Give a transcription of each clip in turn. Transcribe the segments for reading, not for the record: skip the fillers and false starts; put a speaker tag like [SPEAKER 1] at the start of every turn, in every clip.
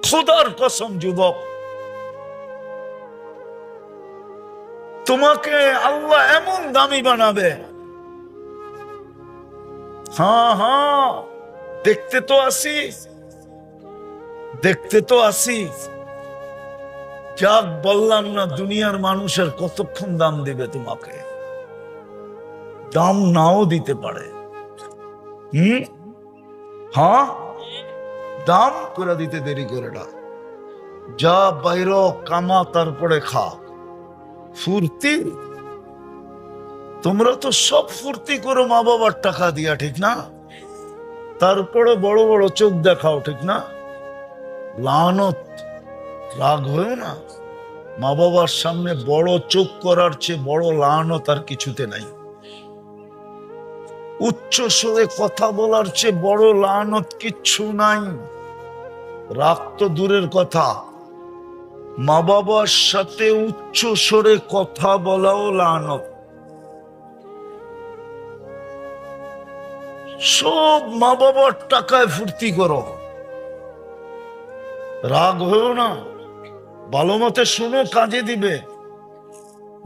[SPEAKER 1] খোদার কসম যুবক, তোমাকে আল্লাহ এমন দামি বানাবে। হ্যাঁ হ্যাঁ, দেখতে তো আসি, দেখতে তো আসি। যাক বললাম না, দুনিয়ার মানুষের কতক্ষণ দাম দিবে তোমাকে, দাম নাও দিতে পারে। হ্যাঁ, দাম করে দিতে দেরি করে না। যা বাইর কামা, তারপরে খা। ফুর্তি, তোমরা তো সব ফুর্তি করো মা বাবার টাকা দিয়া, ঠিক না? তারপরে বড় বড় চোখ দেখাও, ঠিক না? লানত, রাগ হয়েও না। মা বাবার সামনে বড় চোখ করার চেয়ে বড় লানত আর কিছুতে নাই। উচ্চ স্বরে কথা বলার চেয়ে বড় লানত কিচ্ছু নাই। রাগ তো দূরের কথা, মা বাবার সাথে উচ্চ স্বরে কথা বলাও লানত। সব মা বাবার টাকায় ফুর্তি করো, রাগ হয়েও না। ভালো মতে শুনো, কাজে দিবে,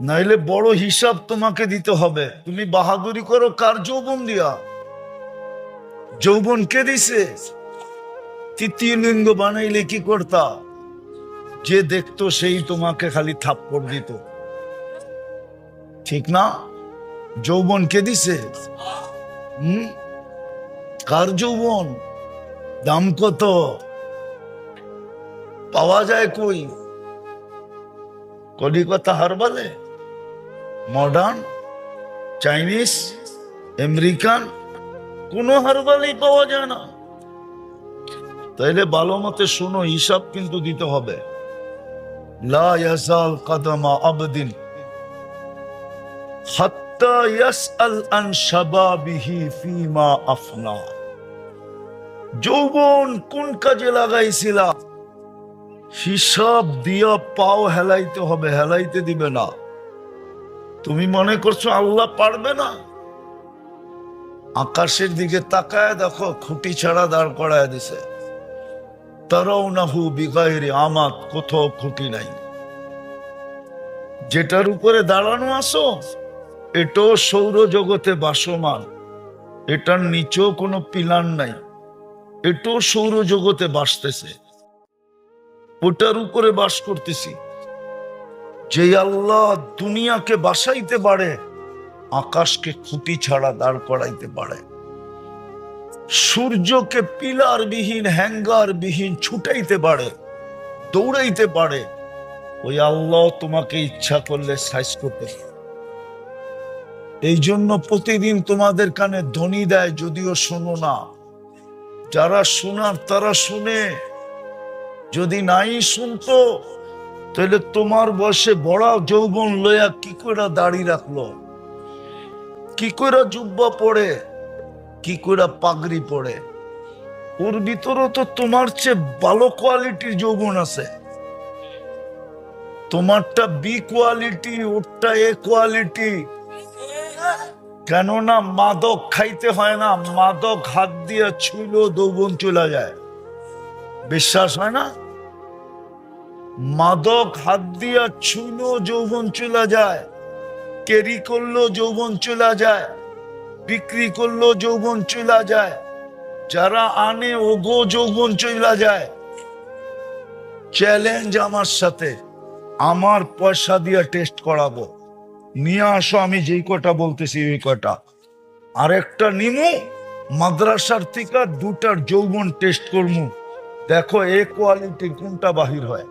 [SPEAKER 1] নাইলে বড় হিসাব তোমাকে দিতে হবে। তুমি বাহাদুরি করো কার যৌবন দিয়া? যৌবন কে দিছে? তৃতীয় লিঙ্গ বানাইলে কি করতা? যে দেখতো সেই তোমাকে খালি থাপ্পড় দিত, ঠিক না? যৌবন কে দিছে? কার যৌবন? দাম কত? পাওয়া যায় কই? কলিকাতা হারবালে, মডার্ন, চাইনিজ, আমেরিকান, কোন হারবালেই পাওয়া যায় না। তাইলে ভালো মতে শোনো, হিসাব কিন্তু দিতে হবে। লা ইয়াজাল কদমা আবদিন হাত্তা ইয়াসআল আন শাবাবিহি ফীমা আফনা। যৌবন কোন কাজে লাগাইছিলা, হিসাব দিয়া পাও হেলাইতে হবে, হেলাইতে দিবে না। তুমি মনে করছো আল্লাহ পারবে না? আকাশের দিকে তাকায় দেখো, খুঁটি ছাড়া দাঁড় করায় দিছে। তারাউনাহু বিগাইরি আমাদ, কোথাও খুঁটি নাই। যেটার উপরে দাঁড়ানো আসো, এটাও সৌরজগতে বাসমান, এটার নিচেও কোনো পিলার নাই, এটাও সৌরজগতে বাসতেছে, ওটার উপরে বাস করতেছি। যে আল্লাহ দুনিয়াকে বাসাইতে পারে, আকাশকে খুঁটি ছাড়া দাঁড় করাইতে পারে, সূর্যকে পিলার বিহীন, হ্যাঙ্গার বিহীন ছুটাইতে পারে, দৌড়াইতে পারে, ওই আল্লাহ তোমাকে ইচ্ছা করলে সাইজ করতে পারে। এই জন্য প্রতিদিন তোমাদের কানে ধ্বনি দেয়, যদিও শোনো না। যারা শোনার তারা শুনে, যদি নাই শুনতো তাহলে তোমার বয়সে বড় যৌবন লইয়া কি করে দাড়ি রাখলো, কি করে জুব্বা পড়ে, কি করে পাগড়ি পড়ে? ওর ভিতরও তো তোমার চেয়ে ভালো কোয়ালিটির যৌবন আছে। তোমারটা বি কোয়ালিটি, ওরটা এ কোয়ালিটি। কেননা মাদক খাইতে হয় না, মাদক হাত দিয়ে ছুইলেও যৌবন চলে যায়। বিশ্বাস হয় না? মাদক হাত দিয়া ছুইলেও যৌবন চলে যায়, ক্যারি করলেও যৌবন চলে যায়, বিক্রি করলেও যৌবন চলে যায়, যারা আনে ওগো যৌবন চলে যায়। চ্যালেঞ্জ আমার সাথে, আমার পয়সা দিয়ে টেস্ট করাবো, নিয়ে আসো। আমি যেই কটা বলতেছি ওই কটা, আরেকটা নিমু মাদ্রাসার থেকে, দুটার যৌবন টেস্ট করবো, দেখো এ কোয়ালিটি কোনটা বাহির হয়।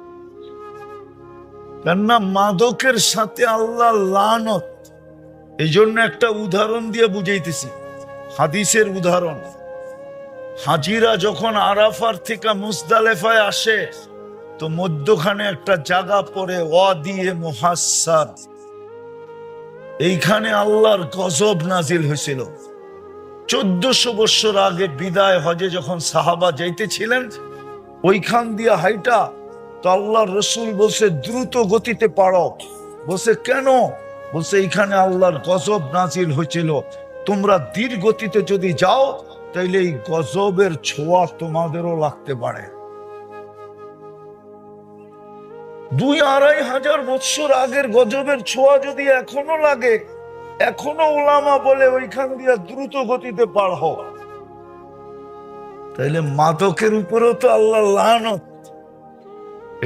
[SPEAKER 1] কেননা মাদকের সাথে আল্লাহ লানত। এই জন্য একটা উদাহরণ দিয়ে বুঝাইতেছি, হাদিসের উদাহরণ। হাজিরা যখন আরাফার থেকে মুজদালেফায় আসে, তো মধ্যখানে একটা জায়গা পড়ে ওয়াদি মুহাসসার। এইখানে আল্লাহর গজব নাজিল হয়েছিল 1400 বছর আগে। বিদায় হজে যখন সাহাবা যাইতেছিলেন, ওইখান দিয়ে হাইটা, তো আল্লাহর রসুল বলছে দ্রুত গতিতে পারো। বলছে কেন? বলছে এইখানে আল্লাহর গজব নাজিল হয়েছিল, তোমরা ধীর গতিতে যদি যাও তাইলে এই গজবের ছোঁয়া তোমাদেরও লাগতে পারে। 2-2500 আগের গজবের ছোঁয়া যদি এখনো লাগে, এখনো ওলামা বলে ওইখান দিয়ে দ্রুত গতিতে পার হওয়া, তাইলে মাদকের উপরেও তো আল্লাহ লানত।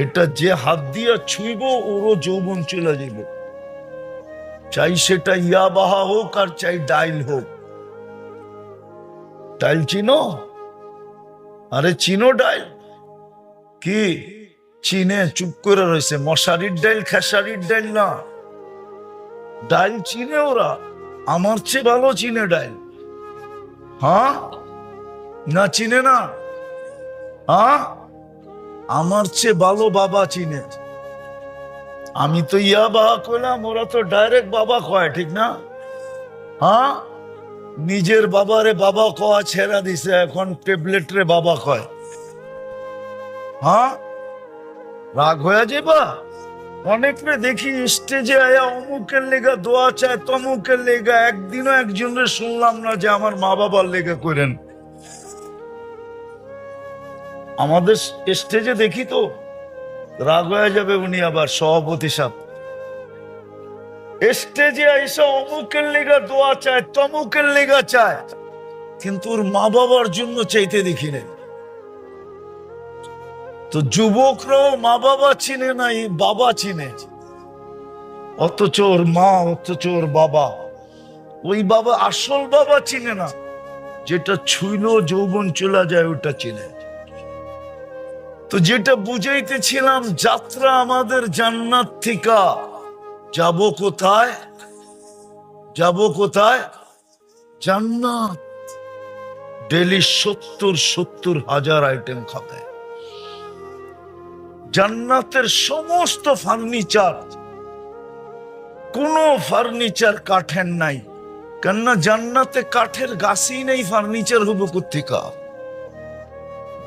[SPEAKER 1] এটা যে হাত দিয়া ছুঁইব ওরও যৌবন চলে যাবে, চাই সেটা ইয়াবাহা হোক আর চাই ডাইল হোক। ডাইল চিনো? আরে চিনো ডাইল কি? চিনে চুপ করে রয়েছে। মশারির ডাইল, খেসারির ডাইল না, ডাইল চিনে ওরা। আমার চেয়ে ভালো চিনে ডাইল। হ্যাঁ না চিনে না? হ্যাঁ, আমার চেয়ে ভালো বাবা চিনে। আমি তো ইয়া বাবা কইলাম, ওরা তো ডাইরেক্ট বাবা কয়, ঠিক না? হ্যাঁ, নিজের বাবারে বাবা কয়া ছেড়া দিছে, এখন ট্যাবলেট রে বাবা কয়। হ্যাঁ, রাগ হয়ে যাবা। অনেকরে দেখি স্টেজে আয়া অমুকের লেগা দোয়া চায়, তমুকের লেগা। একদিনও একজনের শুনলাম না যে আমার মা বাবার লেগা করেন। আমাদের স্টেজে দেখি তো রাগ হয়ে যাবে উনি আবার সভাপতি সাহেব। স্টেজে এসে অমুকের লেগা দোয়া চায়, তমুকের লেগা চায়, কিন্তু ওর মা বাবার জন্য চাইতে দেখি না। তো যুবকরাও মা বাবা চিনে না, বাবা চিনে, অথচ ওর মা, অথচ ওর বাবা। ওই বাবা আসল বাবা চিনে না, যেটা ছুঁইলো যৌবন চলে যায় ওটা চিনে। তো যেটা বুঝাইতেছিলাম, যাত্রা আমাদের জান্নাত থেকে। যাব কোথায়? যাব কোথায়? জান্নাত। ডেলি 70 হাজার আইটেম খাবে। জান্নাতের সমস্ত ফার্নিচার, কোন ফার্নিচার কাঠের নাই, কেননা জান্নাতে কাঠের গাছই নেই, ফার্নিচার হবো কোত্থেকে?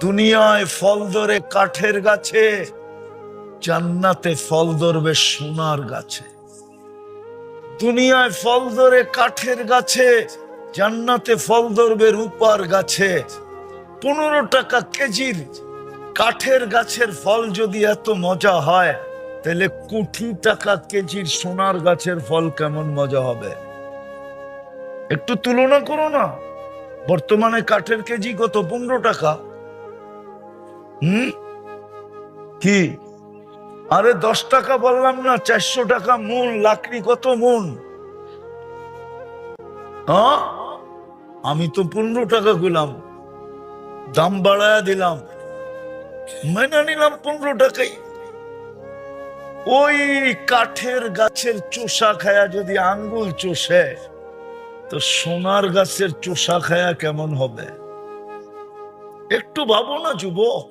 [SPEAKER 1] দুনিয়ায় ফল ধরে কাঠের গাছে, জান্নাতে ফল ধরবে সোনার গাছে। দুনিয়ায় ফল ধরে কাঠের গাছে, জান্নাতে ফল ধরবে রূপার গাছে। 15 টাকা কেজির কাঠের গাছের ফল যদি এত মজা হয়, তাহলে কোটি টাকা কেজির সোনার গাছের ফল কেমন মজা হবে? একটু তুলনা করো না। বর্তমানে কাঠের কেজি কত? 15 টাকা। কি? আরে 10 টাকা বললাম না, 400 টাকা মন। লাকড়ি কত মন? হ্যাঁ, আমি তো 15 টাকা গুলাম, দাম বাড়ায়া দিলাম, মেনে নিলাম 15 টাকাই। ওই কাঠের গাছের চোষা খায়া যদি আঙ্গুল চষে, তো সোনার গাছের চোষা খায়া কেমন হবে? একটু ভাবো না যুবক।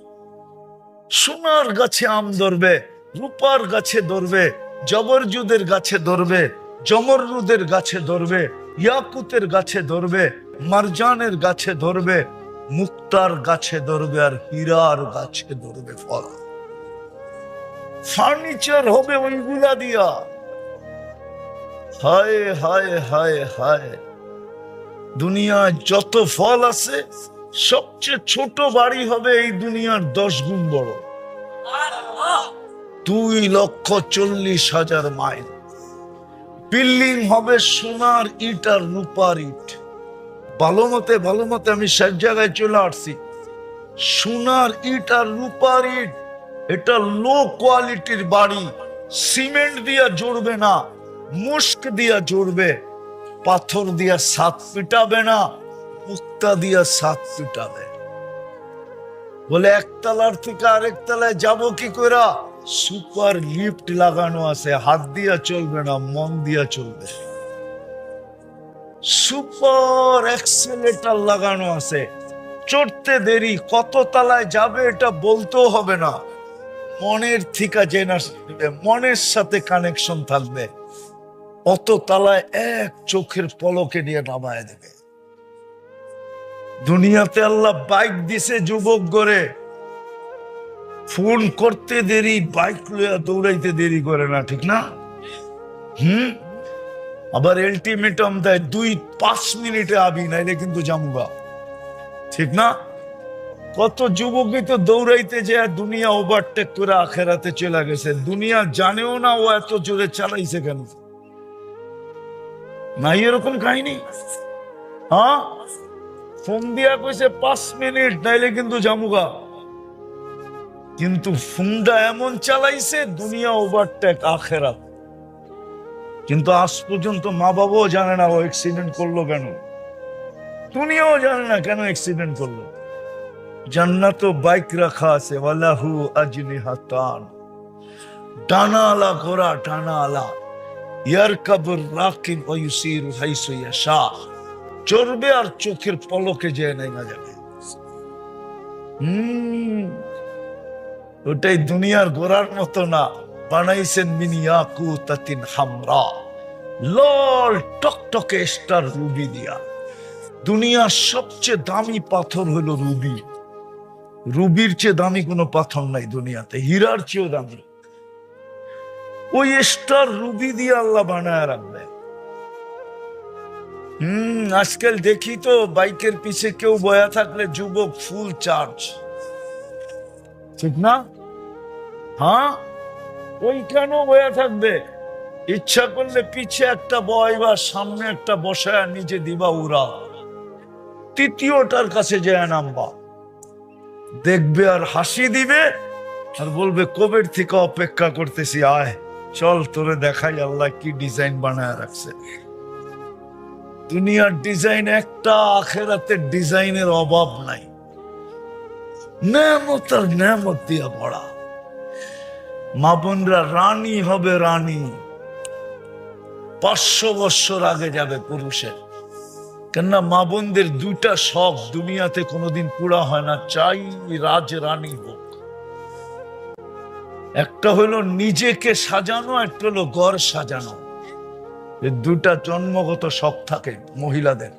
[SPEAKER 1] সোনার গাছে আম ধরবে, রূপার গাছে ধরবে, জবরজুদের গাছে ধরবে, জমরুদের গাছে ধরবে, ইয়াকুতের গাছে ধরবে, মারজানের গাছে ধরবে, মুক্তার গাছে ধরবে, আর হীরার গাছে ধরবে ফল। ফার্নিচার হবে ওইগুলা দিয়া। হায় হায় হায় হায়, দুনিয়ায় যত ফল আছে, সবচেয়ে ছোট বাড়ি হবে এই দুনিয়ার 10 গুণ বড়। 2,40,000 মাইল। বিল্ডিং হবে সোনার ইট আর রূপার ইট। ভালো মতে আমি সব জায়গায় চলে আসছি। সোনার ইট আর রূপার ইট, এটা লো কোয়ালিটির বাড়ি। সিমেন্ট দিয়া জড়বে না, মুস্ক দিয়া জড়বে। পাথর দিয়া ছাদ পিটাবে না, মুক্তা দিয়া ছাদ পিটাবে। বলে একতলার থেকে আরেক তলায় যাবো কি করে? সুপার লিফট লাগানো আছে, হাত দিয়া চলবে না, মন দিয়া চলবে। সুপার এক্সেলেটর লাগানো আছে, চড়তে দেরি, কত তলায় যাবে এটা বলতেও হবে না, মনের থেকে জেনে, মনের সাথে কানেকশন থাকবে। অত তলায় এক চোখের পলকে নিয়ে নামায় দেবে। দুনিয়াতে আল্লাহ বাইক দিছে যুবক গড়ে, ফোন করতে দেরি, বাইক লইয়া দৌড়াইতে দেরি করে না, ঠিক না? আবার আলটিমেটাম দেয় 2-5 মিনিটে আবি, নাইলে কিন্তু জামুগা, ঠিক না? কত যুবকই তো দৌড়াইতে যায় দুনিয়া ওভারটেক করে আখেরাতে চলে গেছে, দুনিয়া জানেও না ও এত জোরে চালাইছে কেন। নাই এরকম কাহিনী? হ্যাঁ, ফোন দিয়া কইছে 5 মিনিট নাইলে কিন্তু জামুগা, কিন্তু ফোনটা এমন চালাইছে দুনিয়া ওভারটেক আখেরাত। কিন্তু আজ পর্যন্ত মা বাবাও জানে না ও অ্যাক্সিডেন্ট করলো কেন, দুনিয়াও জানে না কেন অ্যাক্সিডেন্ট করলো। জান্নাত বাইক রাখা আছে, ওয়ালাহু আজনিহাতান, ডানালা ঘোড়া, ডানালা, ইয়ারকাবুর রাকিব ওয়া ইউসিরু হাইসু ইয়াশা, চড়বে আর চোখের পলকে যেয়ে নেমে যাবে। ওটাই দুনিয়ার ঘোড়ার মতো না, বানাইছেন মিন ইয়াকুতাতিন হামরা, লাল টকটকে স্টার রুবি দিয়া। দুনিয়ার সবচেয়ে দামি পাথর হলো রুবি, রুবির চেয়ে দামি কোনো পাথর নাই দুনিয়াতে, হীরার চেয়েও দামি। ওই স্টার রুবি দিয়ে আল্লাহ বানায় রাখবে। আজকাল দেখি তো বাইকের পিছে কেউ বয়া থাকলে যুবক ফুল চার্জ, ঠিক না? হ্যাঁ, ওই কেন বয়া থাকবে? ইচ্ছা করলে পিছে একটা বয়বা সামনে একটা বসায় নিজে দিবা উড়া, তৃতীয়টার কাছে যায় নামবা, দেখবে আর হাসি দিবে আর বলবে কবের থেকে অপেক্ষা করতেছি, আয় চল তোরে দেখাই আল্লাহ কি ডিজাইন বানায় রাখছে। দুনিয়ার ডিজাইন একটা, আখেরাতের ডিজাইনের অভাব নাই, নেমত আর নেমত দিয়া পড়া। মা বোনরা রানী হবে, রানী 500 বছর আগে যাবে পুরুষের। কেননা মা বোনদের দুইটা শখ দুনিয়াতে কোনোদিন পুরা হয় না, চাই রাজ রানী হোক। একটা হলো নিজেকে সাজানো, একটা হলো ঘর সাজানো। এই দুটা জন্মগত শখ থাকে মহিলাদের।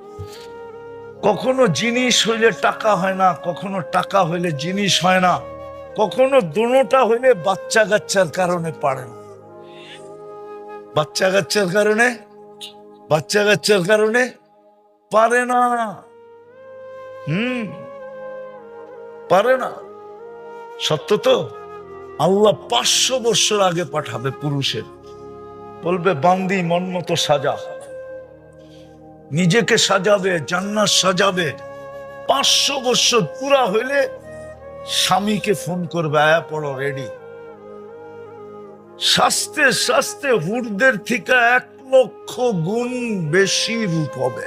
[SPEAKER 1] কখনো জিনিস হইলে টাকা হয় না, কখনো টাকা হইলে জিনিস হয় না, কখনো দুটোটা হইলে বাচ্চা কাচ্চার কারণে পারে না। বাচ্চা কাচ্চার কারণে পারে না। পারে না, সত্য তো। আল্লাহ 500 বছর আগে পাঠাবে পুরুষের, বলবে বান্দি মন মতো সাজা, নিজেকে সাজাবে, জান্নাত সাজাবে। 500 বছর পুরা হইলে স্বামীকে ফোন করবে, আয়া পড়ো রেডি। শাস্তে শাস্তে হুরদের থেকে 1 লক্ষ গুণ বেশি রূপ হবে।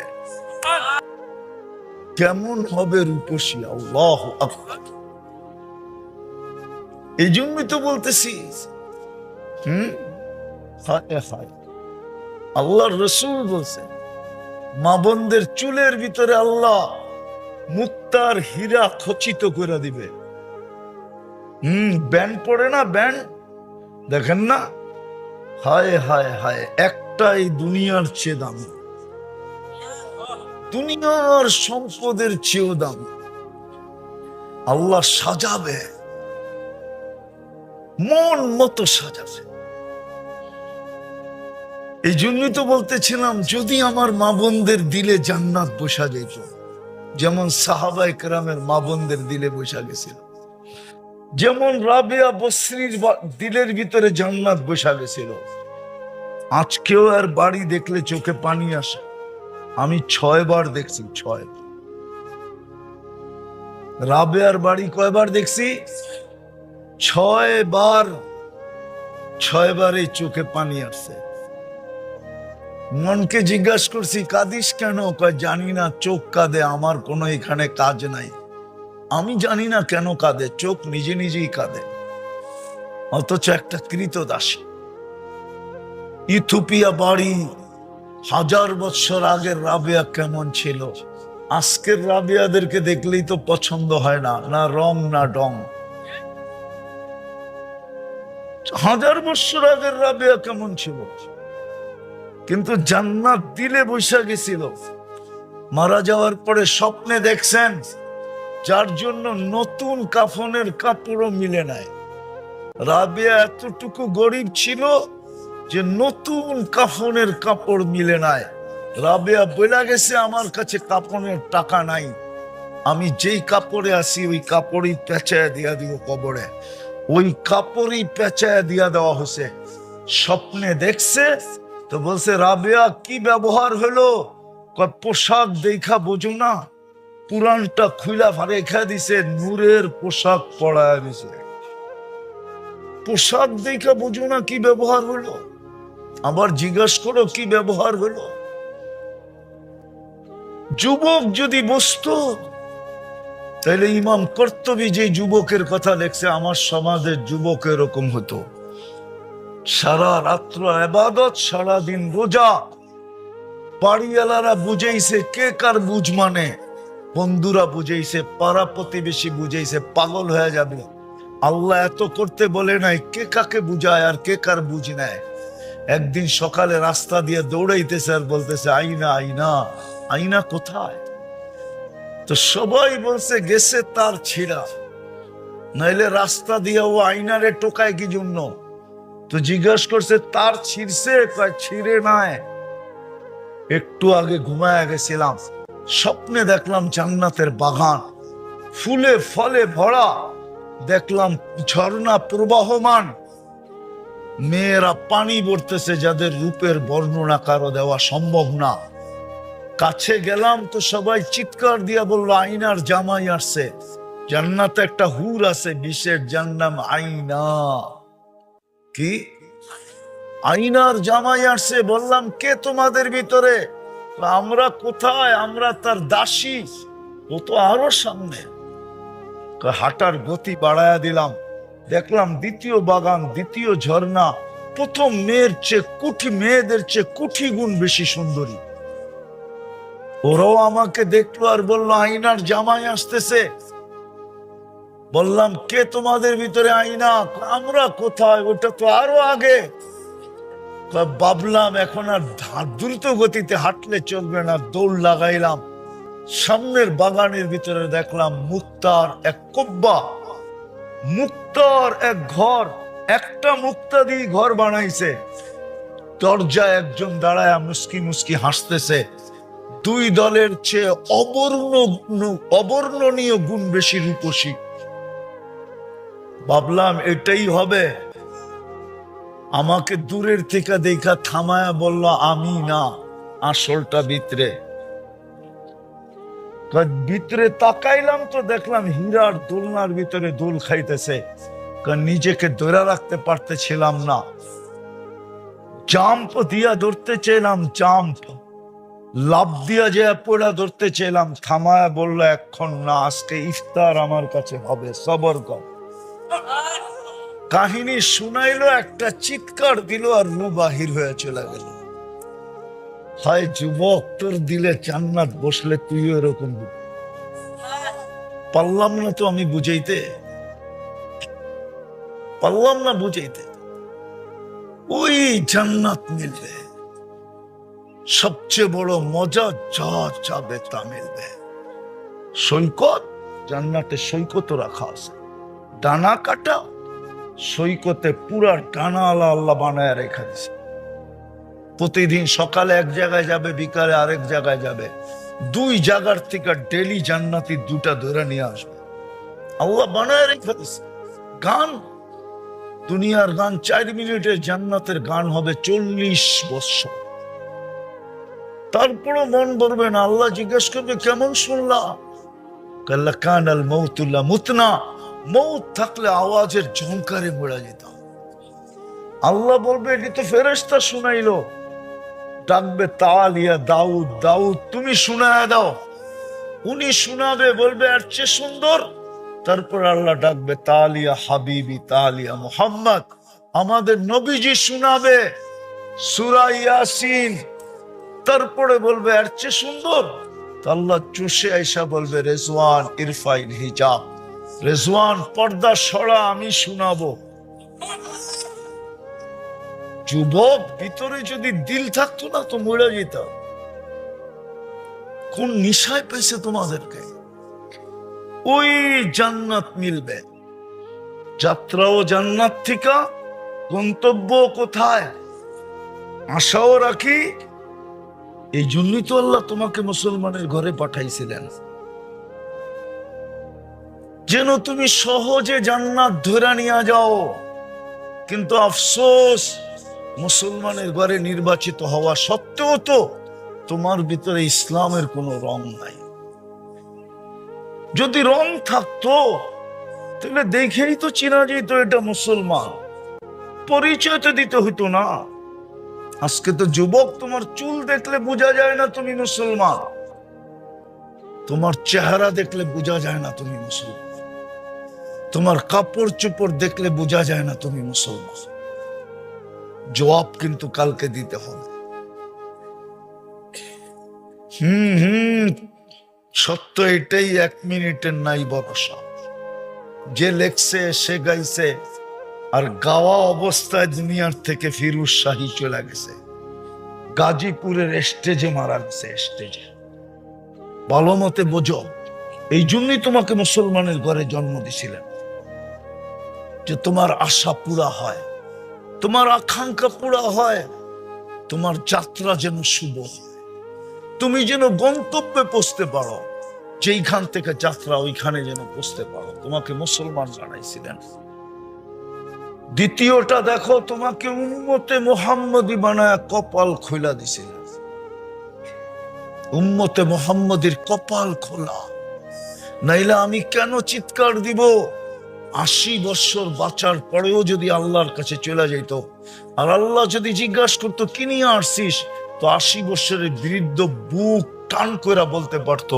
[SPEAKER 1] কেমন হবে রূপসী, আল্লাহু আকবার। এই জন্যই তো বলতেছি, আল্লাহর রাসূল বলছেন মা বোনদের চুলের ভিতরে আল্লাহ মুক্তার হীরা খচিত করে দিবে। ব্যান্ড পড়ে না, ব্যান্ড দেখেন না? হায় হায় হায়, একটাই দুনিয়ার চেয়ে দামি, দুনিয়ার সম্পদের চেয়েও দামি। আল্লাহ সাজাবে, মন মতো সাজাবে। এই জন্যই তো বলতেছিলাম, যদি আমার মা বোনদের দিলে জান্নাত বসা যেত, যেমন সাহাবায়ে কেরামের মা বোনদের দিলে বসা গেছিল, যেমন রাবিয়া বসরির দিলের ভিতরে জান্নাত বসা গেছিল। আজকেও আর বাড়ি দেখলে চোখে পানি আসে। আমি 6 বার দেখছি, 6। রাবিয়ার বাড়ি কয়বার দেখছি? 6 বার। 6 বারে চোখে পানি আসছে। মনকে জিজ্ঞাসা করছি, কাঁদিস কেন? কয় জানি না, চোখ কাঁদে, আমার কোনো এখানে কাজ নাই। আমি জানি না কেন কাঁদে, চোখ নিজে নিজেই কাঁদে। অথচ একটা কৃতদাসী, ইথিওপিয়া বাড়ি, 1000 বছর আগের রাবিয়া কেমন ছিল, আজকের রাবিয়াদেরকে দেখলেই তো পছন্দ হয় না, না রং না ডং। 1000 বছর আগের রাবিয়া কেমন ছিল, কিন্তু জান্নাত দিলে বৈশা গেছিল। মারা যাওয়ার পরে স্বপ্নে দেখছেন, যার জন্য নতুন কাফনের কাপড়ও মিলে নাই। রাবিয়া এতটুকু গরিব ছিল যে নতুন কাফনের কাপড় মিলে নাই। রাবিয়া বলে গেছে, আমার কাছে কাফনের টাকা নাই, আমি যেই কাপড়ে আসি ওই কাপড়ই পেঁচায় দিয়া দিব কবরে, ওই কাপড়ই পেঁচায় দিয়া দেওয়া হয়েছে। স্বপ্নে দেখছে তো বলছে, রাবেয়া কি ব্যবহার হলো? পোশাক দেখা বোঝো না? পুরানটা খুইলা রেখা দিছে, নূরের পোশাক পরায় দিছে। পোশাক দেখা বোঝো না কি ব্যবহার হলো? আবার জিজ্ঞাসা করো কি ব্যবহার হলো? যুবক যদি বুঝতো, তাহলে ইমাম কর্তুবী যে যুবকের কথা লেখছে, আমার সমাজের যুবক এরকম হতো। সারা রাত্র ইবাদত, সারাদিন রোজা। বাড়িওয়ালারা বুঝাইছে কে কার বুঝ মানে, বন্ধুরা বুঝাইছে, পাড়া প্রতিবেশী বুঝাইছে, পাগল হয়ে যাবে। আল্লাহ এত করতে বলে নাই, কে কাকে বুঝায় আর কে কার বুঝ নেয়। একদিন সকালে রাস্তা দিয়ে দৌড়াইতেছে আর বলতেছে, আইনা আইনা। আইনা কোথায়? তো সবাই বলছে গেছে তার ছিঁড়া, নাইলে রাস্তা দিয়ে ও আইনারে টোকায় কি জন্য? তো জিজ্ঞাসা করছে তার ছিঁড়ছে? ছিঁড়ে নাই, একটু আগে ঘুমায় গেছিলাম, স্বপ্নে দেখলাম জান্নাতের বাগান, ফুলে ফলে ভরা, দেখলাম ঝর্ণা প্রবাহমান, মেয়েরা পানি ভরতেছে যাদের রূপের বর্ণনা কারো দেওয়া সম্ভব না। কাছে গেলাম তো সবাই চিৎকার দিয়া বললো, আইনার জামাই আসছে। জান্নাতে একটা হুর আছে বিশেষ, যার নাম আইনা। কি? আইনার জামাই আসছে। বললাম কে তোমাদের ভিতরে? আমরা কোথায়? আমরা তার দাসী। ও তো আরো সামনে। হাঁটার গতি বাড়ায়া দিলাম, দেখলাম দ্বিতীয় বাগান, দ্বিতীয় ঝর্ণা, প্রথম মেয়েদের চেয়ে কোটি গুণ বেশি সুন্দরী। ওরাও আমাকে দেখলো আর বললো, আইনার জামাই আসতেছে। বললাম কে তোমাদের ভিতরে? আইনা। আমরা কোথায়? ওটা তো আরো আগে। ভাবলাম এখন আর দ্রুত গতিতে হাঁটলে চলবে না, দৌড় লাগাইলাম। সামনের বাগানের ভিতরে দেখলাম মুক্তার এক কব্বা, মুক্তার এক ঘর, একটা মুক্তা দিয়ে ঘর বানাইছে। দরজায় একজন দাঁড়ায় মুস্কি মুস্কি হাসতেছে। দুই দলের চেয়ে অবর্ণনীয় গুণ বেশি রূপসী। ভাবলাম এটাই হবে। আমাকে দূরের থেকে দেখা থামায়া বলল, আমি না, আসলটা ভিতরে। ভিতরে তাকাইলাম তো দেখলাম হীরার দোলনার ভিতরে দোল খাইতেছে। নিজেকে ধরে রাখতে পারতেছিলাম না, জাম্প দিয়া ধরতে চাইলাম, জাম্প লাভ দিয়া যে পড়া ধরতে চাইলাম। থামায়া বললো, এখন না, আজকে ইফতার আমার কাছে হবে, সবর কর। কাহিনী শুনাইলো, একটা চিৎকার দিল আর রু বাহির হয়ে চলে গেল। হয় যুবক, তোর দিলে জান্নাত বসলে তুইও এরকম। পারলাম না তো আমি বুঝাইতে, পারলাম না বুঝাইতে। ওই জান্নাত মিলবে, সবচেয়ে বড় মজা যা যাবে তা মিলবে। সৈকত, জান্নাতে সৈকত রাখা আছে, ডানা কাটা সৈকতে পুরা ডানা আল্লাহ আল্লাহ বানায় রেখা দিছে। প্রতিদিন সকালে এক জায়গায় যাবে, বিকালে আরেক জায়গায় যাবে। দুই জায়গার থেকে ডেলি জান্নাতি দুটা ধরে নিয়ে আসবে, আল্লাহ বানায় রেখা দিছে। গান, দুনিয়ার গান 4 মিনিটের, জান্নাতের গান হবে 40 বছর। তারপরও মন ভরবে না। আল্লাহ জিজ্ঞেস করবে, কেমন শুনলা? কাল্লা কানাল মৌতুল্লাহ মুতনা, মৌত থাকলে আওয়াজের ঝংকারে মরে যেতাম। আল্লাহ বলবে, এটি তো ফেরেশতা শুনাইলো। ডাকবে তালিয়া দাউদ, দাউদ তুমি শুনায় দাও। উনি শুনাবে, বলবে এর চেয়ে সুন্দর। তারপর আল্লাহ ডাকবে তালিয়া হাবিবি, তালিয়া মুহাম্মদ, আমাদের নবীজি শুনাবে সূরা ইয়াসিন। তারপরে বলবে এর চেয়ে সুন্দর। আল্লাহ চুষে আইসা বলবে, রেজওয়ান ইরফাইল হিজাব, রেজওয়ান পর্দা সরা, আমি শুনাবো। যুবক, ভিতরে যদি দিল থাকতো না তো মরে যেত। কোন নিশায় পেয়েছে তোমাদেরকে? ওই জান্নাত মিলবে, যাত্রাও জান্নাত থেকে, গন্তব্য কোথায় আশাও রাখি। এই জন্যই তো আল্লাহ তোমাকে মুসলমানের ঘরে পাঠাইছিলেন। যেন তুমি সহজে জান্নাত ধরে নিয়ে যাও। কিন্তু আফসোস, মুসলমানের ঘরে নির্বাচিত হওয়া সত্ত্বেও তো তোমার ভিতরে ইসলামের কোনো রং নাই। যদি রং থাকতো তাহলে দেখেই তো চেনা যেত এটা মুসলমান, পরিচয় তো দিতে হইতো না। আজকে তো যুবক, তোমার চুল দেখলে বোঝা যায় না তুমি মুসলমান, তোমার চেহারা দেখলে বোঝা যায় না তুমি মুসলমান, তোমার কাপড় চোপড় দেখলে বোঝা যায় না তুমি মুসলমান। জবাব কিন্তু কালকে দিতে হবে। সত্য এটাই, 1 মিনিটের নাই ভরসা। যে লেখছে সে গাইছে, আর গাওয়া অবস্থায় দুনিয়ার থেকে ফিরুজ শাহী চলে গেছে, গাজীপুরের স্টেজে মারা গেছে, স্টেজে। ভালো মতে বোঝো, এই জন্যই তোমাকে মুসলমানের ঘরে জন্ম দিছিলেন, যে তোমার আশা পুরা হয়, তোমার আকাঙ্ক্ষা পুরা হয়, তোমার যাত্রা যেন শুভ হয়, তুমি যেন গন্তব্যে পৌঁছতে পারো, যেইখান থেকে যাত্রা ওইখানে যেন পৌঁছতে পারো। তোমাকে মুসলমান বানাইছিলেন। দ্বিতীয়টা দেখো, তোমাকে উম্মতে মুহাম্মদী বানায় কপাল খোলা দিছিলেন। উম্মতে মুহাম্মদীর কপাল খোলা, নাইলে আমি কেন চিৎকার দিব? 80 বছর বাঁচার পরেও যদি আল্লাহর কাছে চলে যাইত, আর আল্লাহ যদি জিজ্ঞাসা করতো কি নিয়ে আসছিস, তো 80 বছরের বৃদ্ধ বুক টান করে বলতে পারতো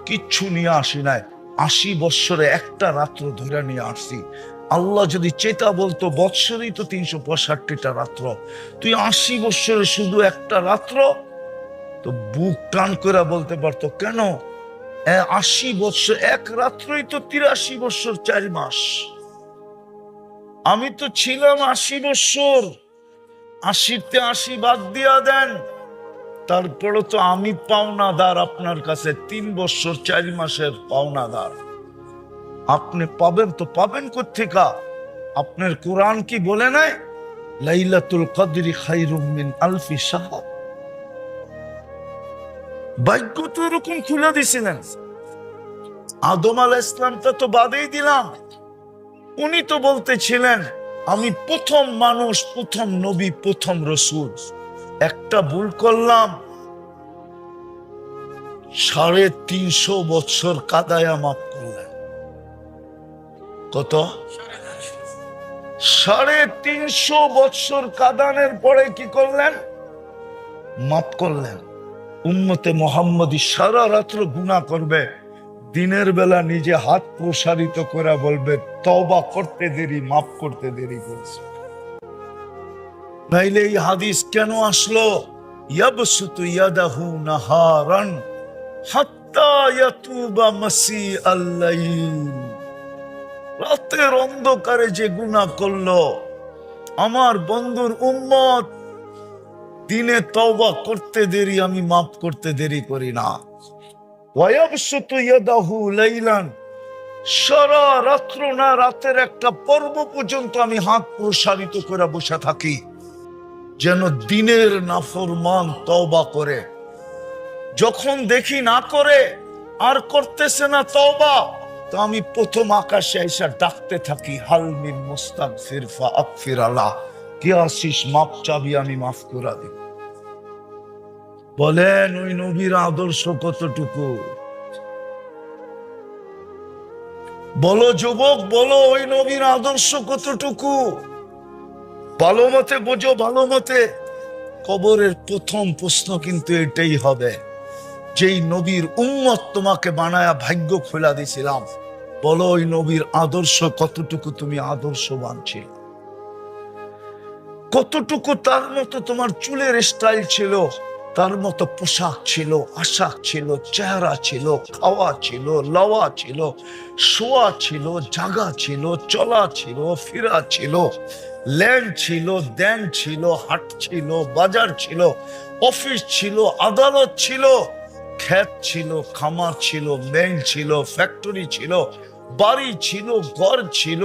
[SPEAKER 1] কিচ্ছু নিয়ে আসি নাই, 80 বছরে একটা রাত্র ধরে নিয়ে আসছি। আল্লাহ যদি চেতা বলতো বৎসরই তো 365টা রাত্র, তুই 80 বছরে শুধু একটা রাত্র, তো বুক টান করে বলতে পারতো কেন 80 বছর, এক রাত্রই তো 83 বছর 4 মাস। আমি তো ছিলাম 80 বছর, 80তে 80 বাদ দিয়া দেন, তারপরে তো আমি পাওনাদার আপনার কাছে, 3 বছর 4 মাসের পাওনাদার। আপনি পাবেন তো পাবেন কোত্থেকা? আপনার কোরআন কি বলে নাই লাইলাতুল কদরি খায়রুম মিন আলফি শাহর? ভাগ্য তো এরকম খুলে দিছিলেন। আদম আলাইহিস সালামটা তো বাদেই দিলাম, উনি তো বলতেছিলেন আমি প্রথম মানুষ, প্রথম নবী, প্রথম রসুল। একটা ভুল করলাম, 350 বছর কাদায়া মাফ করলেন। কত? 350 বছর কাদানের পরে কি করলেন? মাফ করলেন। উম্মতে মুহাম্মদী সারা রাত্র গুনাহ করবে, দিনের বেলা নিজে হাত প্রসারিত করে বলবে তওবা করতে দেরি, মাফ করতে দেরি করেছে। নাইলে এই হাদিস কেন আসলো? ইয়াবসুতু ইয়াদাহু নাহারান হাত্তা ইয়াতুবা মাসি আল-লাইল। রাতের অন্ধকারে যে গুনাহ করলো, আমার বন্ধুর উম্মত, দিনে তওবা করতে দেরি, আমি মাফ করতে দেরি করি না। ওয়ায়াবসুতু ইয়াদাহু লাইলান, সারা রাত্র না, রাতের একটা পর্ব পর্যন্ত আমি হাত প্রসারিত করে বসে থাকি, যেন দিনের নাফরমান তওবা করে। যখন দেখি না করে, আর করতেছে না তওবা, তো আমি প্রথম আকাশে এসে ডাকতে থাকি হাল মিন মুস্তাগফির ফাগফির আলাহ, কে আসিস মাফ চাবি, আমি মাফ করে দিব। বলেন ওই নবীর আদর্শ কতটুকু? বলো যুবক, বলো ওই নবীর আদর্শ কতটুকু? ভালো মতে বোঝো, ভালো মতে। কবরের প্রথম প্রশ্ন কিন্তু এটাই হবে, যেই নবীর উম্মত তোমাকে বানায়া ভাগ্য খোলা দিছিলাম, বলো ওই নবীর আদর্শ কতটুকু তুমি আদর্শবান ছিল? কতটুকু তার মতো তোমার চুলের স্টাইল ছিল, তার মতো পোশাক ছিল, আশাক ছিল, চেহারা ছিল, খাওয়া ছিল, লওয়া ছিল, শোয়া ছিল, জাগা ছিল, চলা ছিল, ফিরা ছিল, ল্যান্ড ছিল, দেন ছিল, হাট ছিল, বাজার ছিল, অফিস ছিল, আদালত ছিল, ক্ষেত ছিল, খামার ছিল, মেল ছিল, ফ্যাক্টরি ছিল, বাড়ি ছিল, ঘর ছিল।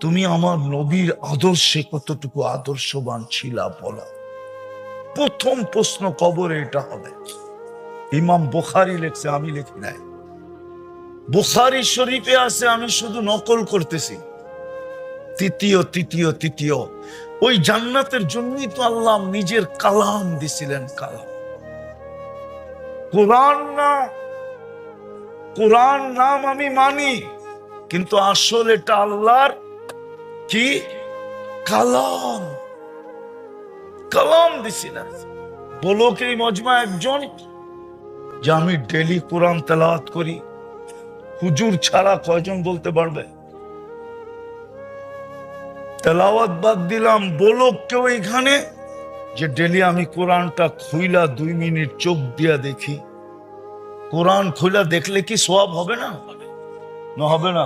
[SPEAKER 1] তুমি আমার নবীর আদর্শে কতটুকু আদর্শবান ছিলা বলো? প্রথম প্রশ্ন কবরে এটা হবে। ইমাম বুখারী লেখছে, আমি লিখি নাই। বুখারী শরীফে আছে, আমি শুধু নকল করতেছি। তৃতীয় ওই জান্নাতের জন্যই তো আল্লাহ নিজের কালাম দিছিলেন। কালাম, কোরআন না, কোরআন নাম আমি মানি, কিন্তু আসল এটা আল্লাহর কি কালাম। কালাম দিছিলেন। বলো কি এই মজমা একজন যে আমি ডেলি কোরআন তেলাওয়াত করি? হুজুর ছাড়া কয়জন বলতে পারবে? তেলাওয়াত বাদ দিলাম, বলো কেউ এখানে যে ডেলি আমি কোরআনটা খুইলা 2 মিনিট চোখ দিয়া দেখি? কোরআন খুইলা দেখলে কি সওয়াব হবে না? না হবে না?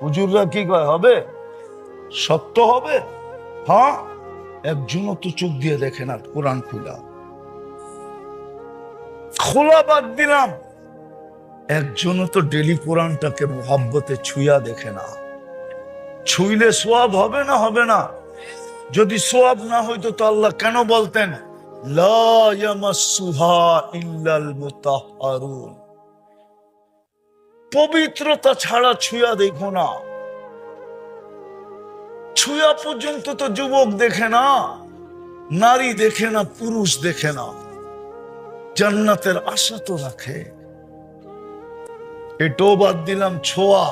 [SPEAKER 1] হুজুররা কি কয় হবে? সত্য হবে? হ্যাঁ, একজনও তো চোখ দিয়ে দেখে না কোরআন খুলা। খোলা বাদ দিলাম, একজনও তো ডেলি কোরআনটাকে মোহাব্বতে ছুঁয়া দেখে না। ছুঁইলে সওয়াব হবে না? হবে না? যদি সওয়াব না হইতো তো আল্লাহ কেন বলতেন লা ইয়ামাসসুহা ইল্লাল মুতাহহারুন? পবিত্রতা ছাড়া ছুঁয়া দেখো না। ছুঁয়া পর্যন্ত তো যুবক দেখে না, নারী দেখে না, পুরুষ দেখে না, জান্নাতের আশা তো রাখে। এটাও বাদ দিলাম, ছোঁয়া।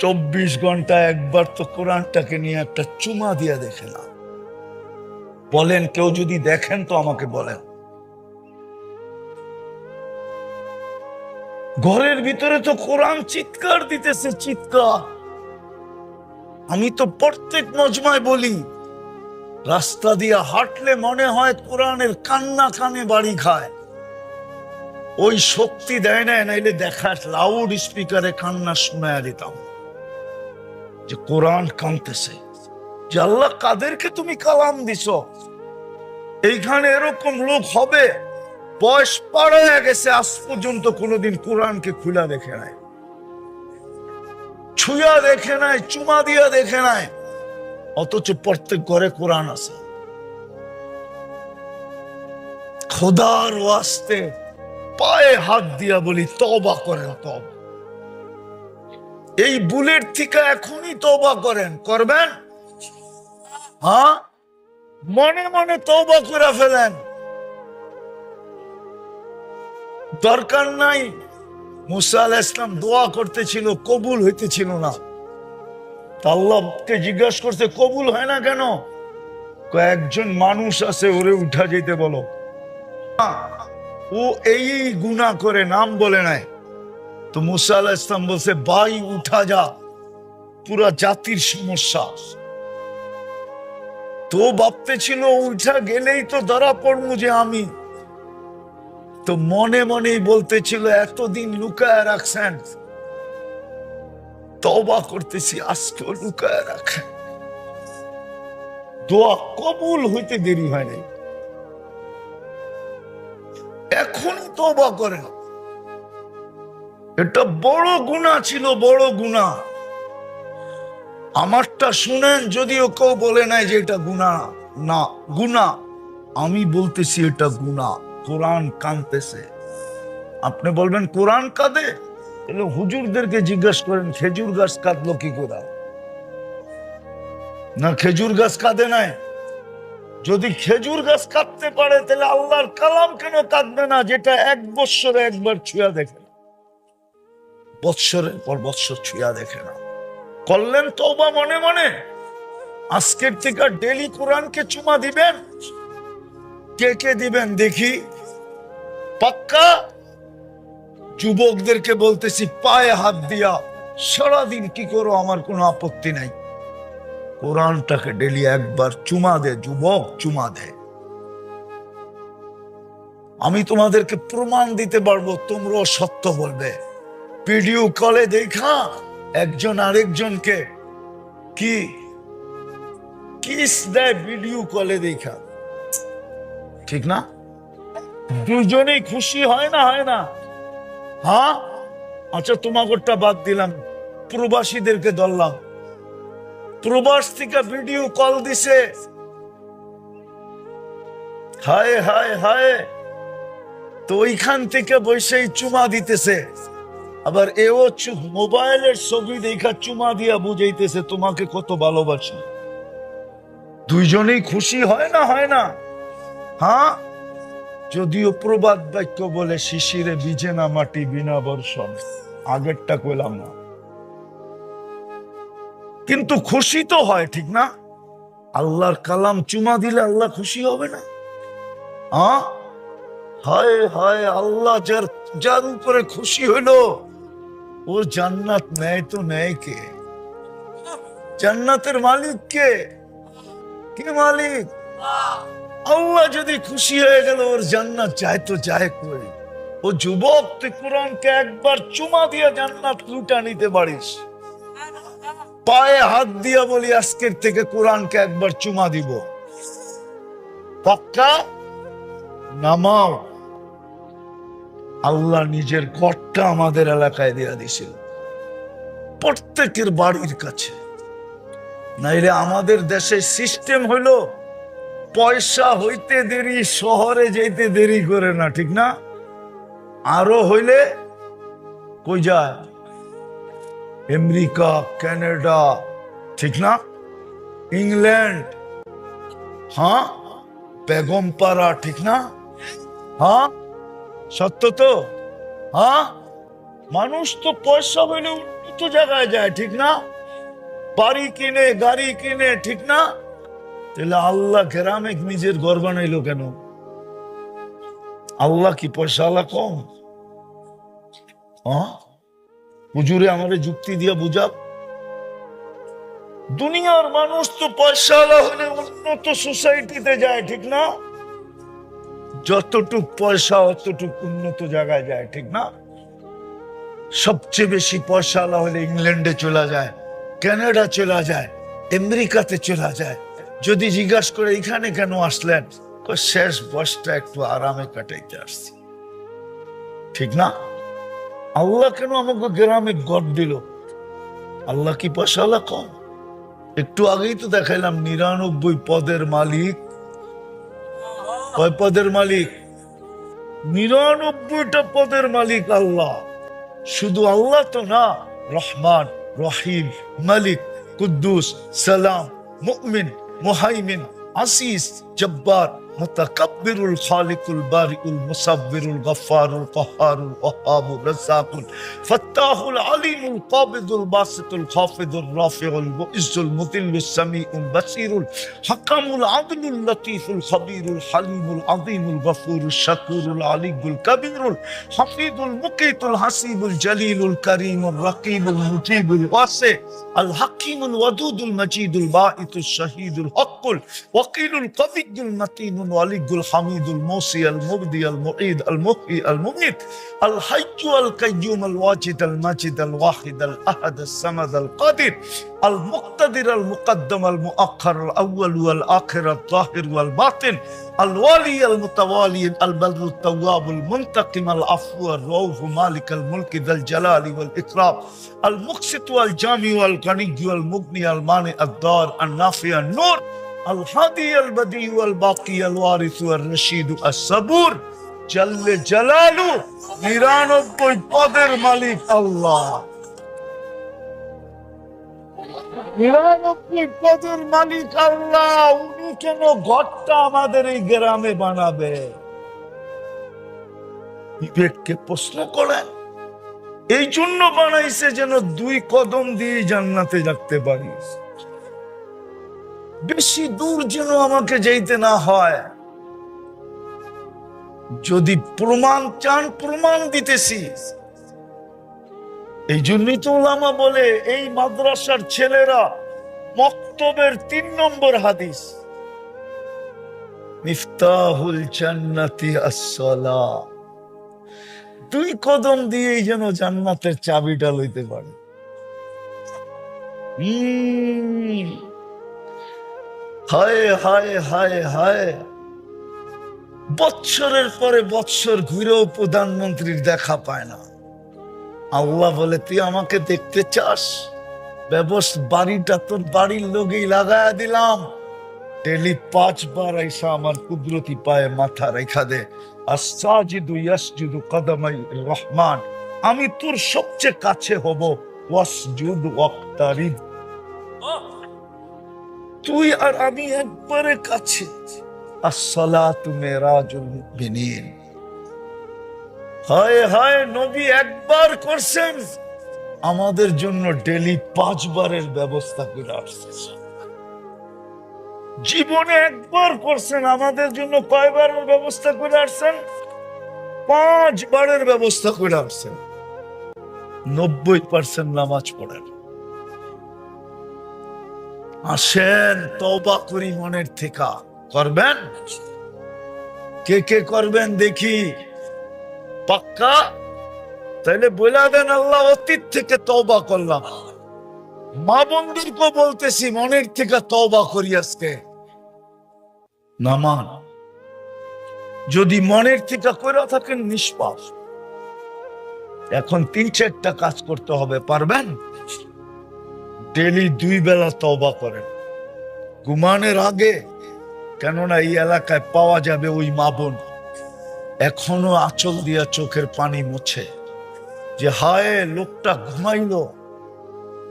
[SPEAKER 1] 24 ঘন্টা একবার তো কোরআনটাকে নিয়ে একটা চুমা দিয়া দেখে না। বলেন, কেউ যদি দেখেন তো আমাকে বলেন। ঘরের ভিতরে তো কোরআন চিৎকার দিতেছে, চিৎকার। আমি তো প্রত্যেক মজমায় বলি, রাস্তা দিয়ে হাঁটলে মনে হয় কোরআনের কান্না কানে বাড়ি খায়। ওই শক্তি দেয় না, নাইলে দেখা লাউড স্পিকারে কান্না শোনায় দিতাম যে কোরআন কাঁদতেছে। যে আল্লাহ, কাদেরকে তুমি কালাম দিছ? এইখানে এরকম লোক হবে বয়স পার হয়ে গেছে, আজ পর্যন্ত কোনোদিন কোরআনকে খুলা দেখে নাই, ছুঁয়া দেখে নাই, চুমা দিয়া দেখে নাই, অথচ প্রত্যেক ঘরে কোরআন আছে। খোদার ওয়াস্তে পায়ে হাত দিয়া বলি, তওবা করেন, তওবা। এই বুলেট থেকে এখনই তওবা করেন, করবেন? হ্যাঁ, মনে মনে তওবা করে ফেলেন। দরকার নাই। মুসা আলাইহিস সালাম দোয়া করতেছিল, কবুল হইতেছিল না। আল্লাহকে জিজ্ঞাসা করছে, কবুল হয় না কেন? কয়েকজন মানুষ আছে, ওরে উঠা যেতে বলো। ও এই গুনাহ করে, নাম বলে নাই। তো মুসা আলাইহিস সালাম বলছে, ভাই উঠা যা, পুরা জাতির সমস্যা। তো ভাবতে ছিল উঠা গেলেই তো ধরা পড়বো যে আমি। তো মনে মনেই বলতেছিল, এতদিন লুকায় রাখছেন, তওবা করতেছি, আজকেও লুকায় রাখেন। দোয়া কবুল হইতে দেরি হয় নাই, এখনই তওবা করেন। এটা বড় গুনাহ ছিল, বড় গুনাহ। আমারটা শুনেন, যদিও কেউ বলে নাই যে এটা গুনাহ না, গুনাহ। আমি বলতেছি এটা গুনাহ। কোরআন কাঁদতেছে। আপনি বলবেন কোরআন কাঁদে? তাহলে হুজুরদেরকে জিজ্ঞাসা করেন, খেজুর গাছ কাঁদলো কি করে? না, খেজুর গাছ কাঁদে নাই। যদি খেজুর গাছ কাঁদতে পারে, তাহলে আল্লাহর কালাম কেন কাঁদবে না, যেটা 1 বৎসরে একবার ছুঁয়া দেখে না, বৎসরের পর বৎসর ছুঁয়া দেখে না? করলেন তওবা মনে মনে, আজকের থেকে ডেলি কোরআনকে চুমা দিবেন। কে কে দিবেন দেখি? পাক্কা? যুবকদেরকে বলতেছি, পায়ে হাত দিয়া সারাদিন কি করো, আমার কোনো আপত্তি নাই। কোরআনটাকে ডেলি একবার চুমা দে, যুবক, চুমা দে। আমি তোমাদেরকে প্রমাণ দিতে পারবো, তোমরাও সত্য বলবে। ভিডিও কলে দেখা একজন আরেকজনকে কি কিস দেয়, ভিডিও কলে দেখা, ঠিক না? দুজনেই খুশি হয় না, হয় না? হ্যাঁ, আচ্ছা, তোমাগরটা বাদ দিলাম, প্রবাসীদেরকে ধরলাম। প্রবাস থেকে ভিডিও কল দিছে, হায় হায় হায়। তো ওইখান থেকে বসেই চুমা দিতেছে। আবার এও মোবাইলের ছবি দেখা চুমা দিয়া বুঝাইতেছে তোমাকে কত ভালোবাসি। দুইজনেই খুশি হয় না, হয় না? হ্যাঁ, যদিও প্রবাদ বাক্য বলে শিশিরে ভিজে না মাটি বিনা বর্ষণ, আগেরটা কইলাম না, কিন্তু খুশি তো হয়, ঠিক না? আল্লাহর কালাম চুমা দিলে আল্লাহ খুশি হবে না? হ্যাঁ, হায় হায়, আল্লাহ যার উপরে খুশি হইলো ওর জান্নাত নেয় তো নেয় কে? জান্নাতের মালিক কে? কে মালিক? আল্লাহ যদি খুশি হয়ে গেল ওর জান্নাত যায় তো যায় কই? ও যুবক, তুই কোরআনকে একবার চুমা দিয়ে জান্নাত লুটা নিতে পারিস। পায়ে হাত দিয়া বলি আজকের থেকে কোরআনকে একবার চুমা দিব, পাক্কা? নামাও। আল্লাহ নিজের ঘরটা আমাদের এলাকায় দেয়া দিছিল, প্রত্যেকের বাড়ির কাছে। নাইলে আমাদের দেশে সিস্টেম হইল পয়সা হইতে দেরি, শহরে যেতে দেরি করে না, ঠিক না? আরো হইলে কই যায়? আমেরিকা, কানাডা, ঠিক না? ইংল্যান্ড, হ্যাঁ, বেগমপাড়া, ঠিক না? হ্যাঁ, সত্য তো? হ্যাঁ, মানুষ তো পয়সা হইলে উন্নত জায়গায় যায়, ঠিক না? বাড়ি কিনে, গাড়ি কিনে, ঠিক না? তাহলে আল্লাহ গ্রামে নিজের ঘর বানাইলো কেন? আল্লাহ কি পয়সা আল্লাহ কম? হ্যাঁ, হুজুরে আমারে যুক্তি দিয়া বুঝাব। দুনিয়ার মানুষ তো পয়সা আলা হলে উন্নত সোসাইটিতে যায়, ঠিক না? যতটুক পয়সা অতটুক উন্নত জায়গায় যায়, ঠিক না? সবচেয়ে বেশি পয়সা আলা হলে ইংল্যান্ডে চলে যায়, কানাডা চলে যায়, আমেরিকাতে চলে যায়। যদি জিজ্ঞাসা করে এখানে কেন আসলেন, শেষ বয়সটা একটু আরামে কাটাইতে আসছি, ঠিক না? আল্লাহ কেন আমাকে গ্রামে গড় দিল? আল্লাহ কি পয়সা আলা কম? একটু আগেই তো দেখাইলাম 99 পদের মালিক। কয় পদের মালিক? 99টা পদের মালিক আল্লাহ। শুধু আল্লাহ তো না, রহমান, রহিম, মালিক, কুদ্দুস, সালাম, মুমিন, মুহাইমিন, আসিস, জব্বার, মুতাকাব্বিরুল, খালিকুল, বারিউল, মুসাব্বিরুল, গফফারুল, কহ্হারুল, ওয়াহ্হাবুর, রাজ্জাকুল, ফাত্তাহুল, আলিমুল, কাবিদুল, বাসিতুল, খাফিদুল, রাফিউল, মুইজ্জুল, মুদিল্লুস, সামিউল, বাসিরুল, হাকামুল, আদলুল, লতীফুল, খবীরুল, হালিমুল, আযীমুল, গফুরুল, শাকুরুল, আলিয়ুল, কবীরুল, হাফিজুল, মুকীতুল, হাসিবুল, জলিলুল, করিমুল, রকিবুল, মুজিবুল, ওয়াসি, আল হাকিমুল, ওয়াদুদুল, মজিদুল, বাঈতুল, শহীদুল, হকুল, ওয়াকিলুল, কবিয়ুল, মাতিনুল, ওয়ালিয়ুল, হামিদুল, মুসি, আল মুবদি, আল মুঈদ, আল মুহয়ি, আল মুমীত, আল হাইয়্যু, আল কাইয়্যুম, আল ওয়াজিদ, আল মাজিদ, আল ওয়াহিদ, আল আহাদ, আস সামাদ, আল কাদির, আল মুক্তাদির, আল মুকদ্দম, আল মুআখ্খার, আল আউয়াল ওয়াল আখির, আল যাহির ওয়াল বাতিন, আল ওয়ালি, আল মুতাওয়ালি, আল বাররুত তাওয়াব, আল মুনতাকিম, আল আফু, আল রাউফ, মালিক আল মুলক, যাল জালালি ওয়াল ইকরাম, আল মুকসিত ওয়াল জামি ওয়াল গনি ওয়াল মুগনি, আল মানি, আদ দার, আন নাফি, আন নূর, আল হাদি, আল বদি ওয়াল বাকি, আল ওয়ারিস, আল রশিদ, আস সাবুর, জাল্লে জালালু। 99 পদের মালিক আল্লাহ। 99 পদের মালিক আল্লাহ। উনি কেন ঘরটা আমাদের এই গ্রামে বানাবে? বিবেককে প্রশ্ন করেন। এই জন্য বানাইছে যেন 2 কদম দিয়ে জান্নাতে যাইতে পারি। বেশি দূর যেন আমাকে যেতে না হয়। যদি প্রমাণ চান, প্রমাণ দিতেছি। এই জন্যই তো উলামা বলে এই মাদ্রাসার ছেলেরা মক্তবের 3 নম্বর হাদিস, মিফতাহুল জান্নাতি আস-সালাহ। 2 কদম দিয়েই যেন জান্নাতের চাবিটা লইতে পারে। হায় হায় হায় হায়, বৎসরের পরে বৎসর ঘুরেও প্রধানমন্ত্রীর দেখা পায় না। আল্লাহ বলে তুই আমাকে দেখতে চাস, বাড়িটা তোর বাড়ির লোকেই লাগায়া দিলাম। ডেলি 5 বার আইসা আমার কুদরতি পায়ে মাথা রেখা দে। আস-সাজিদু ইয়াসজুদু কদমাই রহমান আমি তোর সবচেয়ে কাছে হব, ওয়াসজুদ ওয়াক্তারিব, তুই আর আমি একবারে কাছে। আসসালাতু মিরাজুল মুমিনিন। হায় হায়, নবী একবার করছেন, আমাদের জন্য ডেলি 5 বারের ব্যবস্থা করে আসছেন। জীবনে একবার করছেন, আমাদের জন্য কয়বারের ব্যবস্থা করে আসছেন? 5 বারের ব্যবস্থা করে আসছেন। 90% নামাজ পড়েন। আসেন তওবা করি মনের থেকে। করবেন? কে কে করবেন দেখি? পাক্কা? তাইলে বলে দেন, আল্লাহ অতীত থেকে তওবা করলাম। মা বোনদেরকে বলতেছি, মনের থেকে তওবা করি আজকে। নামান যদি মনের থেকে করে থাকেন, নিষ্পাপ। এখন 3-4টা কাজ করতে হবে, পারবেন? ডেলি 2 বেলা তওবা করেন ঘুমানোর আগে, কেননা এই এলাকায় পাওয়া যাবে ওই মা বোন এখনো আঁচল দিয়া চোখের পানি মুছে, যে হায় লোকটা ঘুমাইলো,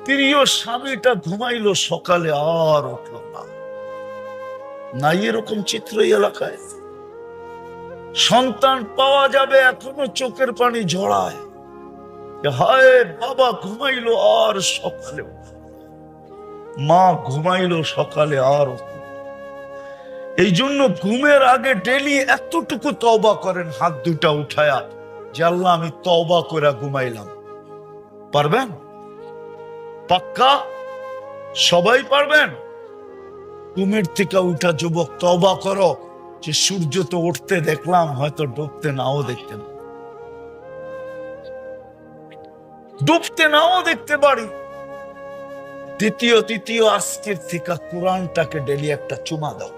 [SPEAKER 1] প্রিয় স্বামীটা ঘুমাইলো, সকালে আর উঠলো না। নাই এরকম চিত্র এই এলাকায়? সন্তান পাওয়া যাবে এখনো চোখের পানি ঝরায়, হায় বাবা ঘুমাইলো আর সকালে, মা ঘুমাইলো সকালে আর। এই জন্য ঘুমের আগে ডেলি এতটুকু তওবা করেন, হাত দুটা উঠায়া, যে আল্লাহ আমি তওবা করে ঘুমাইলাম। পারবেন? পাক্কা? সবাই পারবেন? ঘুমের থেকে উঠা যুবক তওবা করো, যে সূর্য তো উঠতে দেখলাম, হয়তো ডুবতে নাও দেখতে, ডুবতে নাও দেখতে পারি। তৃতীয় আজকের থেকে কোরআনটাকে ডেলি একটা চুমা দাও।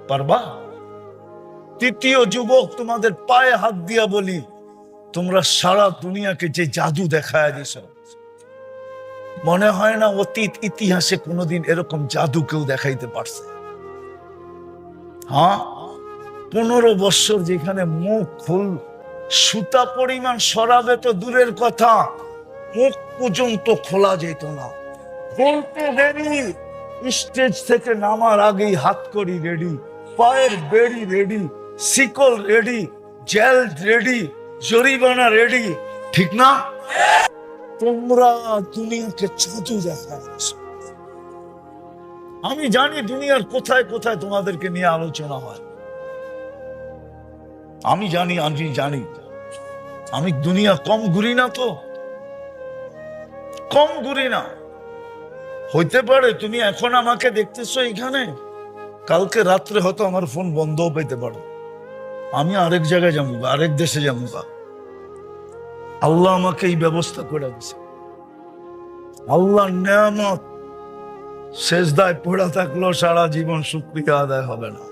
[SPEAKER 1] পারবা? তৃতীয় যুবক, তোমাদের পায়ে হাত দিয়া বলি, তোমরা সারা দুনিয়াকে যে জাদু দেখায় দিছ, মনে হয় না অতীত ইতিহাসে কোনোদিন এরকম জাদু কেউ দেখাইতে পারছে? হ্যাঁ, 15 বছর যেখানে মুখ খুল, সুতা পরিমাণ সরাবে তো দূরের কথা, মুখ পর্যন্ত খোলা যেত না। বলতে দেরি, স্টেজ থেকে নামার আগেই হাত করি রেডি, পায়ের বেড়ি রেডি, শিকল রেডি, জেল রেডি, জরিমানা রেডি, ঠিক না? তোমরা দুনিয়াকে জাদু দেখাচ্ছ। আমি জানি দুনিয়ার কোথায় কোথায় তোমাদেরকে নিয়ে আলোচনা হয়, আমি জানি। আমি দুনিয়া কম ঘুরি না, তো কম ঘুরি না। হইতে পারে তুমি এখন আমাকে দেখতেছো এখানে, কালকে রাত্রে হয়তো আমার ফোন বন্ধও পেতে পারো, আমি আরেক জায়গায় যাবো, আরেক দেশে যাবো। আল্লাহ আমাকে এই ব্যবস্থা করে দিছে। আল্লাহর নেয়ামত সেজদায় পড়া থাকলেও সারা জীবন শুকরিয়া আদায় হবে না।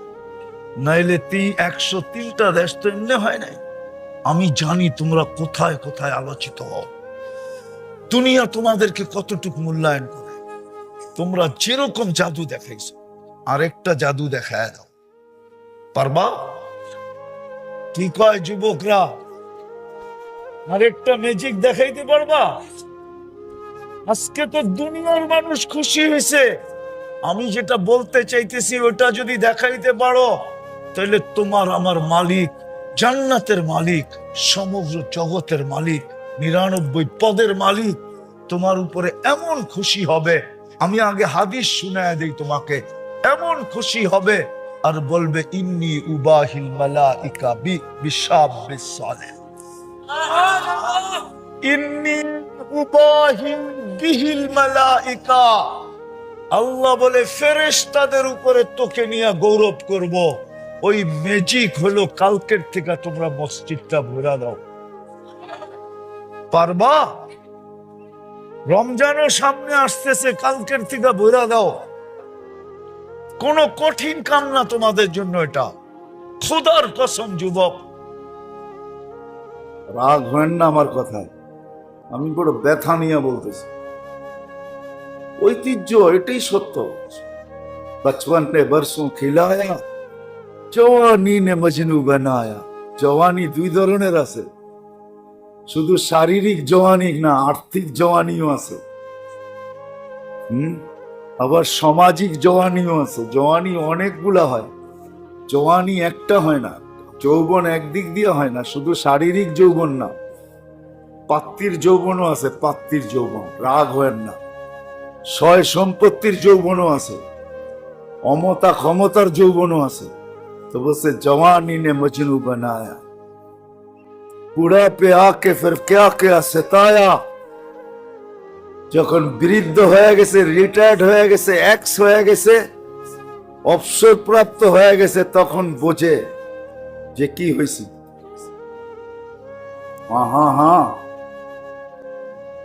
[SPEAKER 1] নাইলে 103টা দেশ তো এমনি হয় নাই। আমি জানি তোমরা কোথায় কোথায় আলোচিত হও, দুনিয়া তোমাদেরকে কতটুকু মূল্যায়ন করে। তোমরা যেরকম জাদু দেখাইছো, আরেকটা জাদু দেখায় দাও। পারবা? কি কয় যুবকরা, আরেকটা ম্যাজিক দেখাইতে পারবা? আজকে তো দুনিয়ার মানুষ খুশি হয়েছে, আমি যেটা বলতে চাইতেছি ওটা যদি দেখাইতে পারো, তাহলে তোমার আমার মালিক, জান্নাতের মালিক, সমগ্র জগতের মালিক, 99 পদের মালিক তোমার উপরে এমন খুশি হবে। আমি আগে হাদিস শুনায় দেই তোমাকে, এমন খুশি হবে আর বলবে, ইন্নী উবাহিল মালাইকা বিশাবিস সালেহ, ইন্নী উবাহিল বিহিল মালাইকা। আল্লাহ বলে, ফেরেশতাদের উপরে তোকে নিয়ে গৌরব করব। ওই ম্যাজিক হলো, কালকের থেকে তোমরা মসজিদটা ভরা দাও। পারবা? রমজানও সামনে আসতেছে, কালকের থেকে ভরা দাও। কোন কঠিন কাম না তোমাদের জন্য এটা, খোদার কসম। যুবক, রাগ হয় না আমার কথায়, আমি বড় ব্যথা নিয়ে বলতেছি। ঐতিহ্য, এটাই সত্য। बचपन ने बरसों खिलाया, जवानी ने मजनू बनाया। जवानी 2 ধরনের আছে,
[SPEAKER 2] শুধু শারীরিক জওয়ানি না, আর্থিক জওয়ানিও আছে। আবার সামাজিক জওয়ানিও আছে। জওয়ানি অনেকগুলা হয়, জওয়ানি একটা হয় না। যৌবন একদিক দিয়ে হয় না, শুধু শারীরিক যৌবন না, পাত্তির যৌবনও আছে। পাত্তির যৌবন, রাগ হয় না। সয় সম্পত্তির যৌবনও আছে, অমতা ক্ষমতার যৌবনও আছে। তো বলছে জওয়ানি নে মজনু বানায়া, বুড়াপে আকে ফির ক্যা ক্যা সতায়া। যখন বৃদ্ধ হয়ে গেছে, রিটায়ার্ড হয়ে গেছে, এক্স হয়ে গেছে, অবসর প্রাপ্ত হয়ে গেছে, তখন বোঝে যে কি হয়েছে। হ্যাঁ,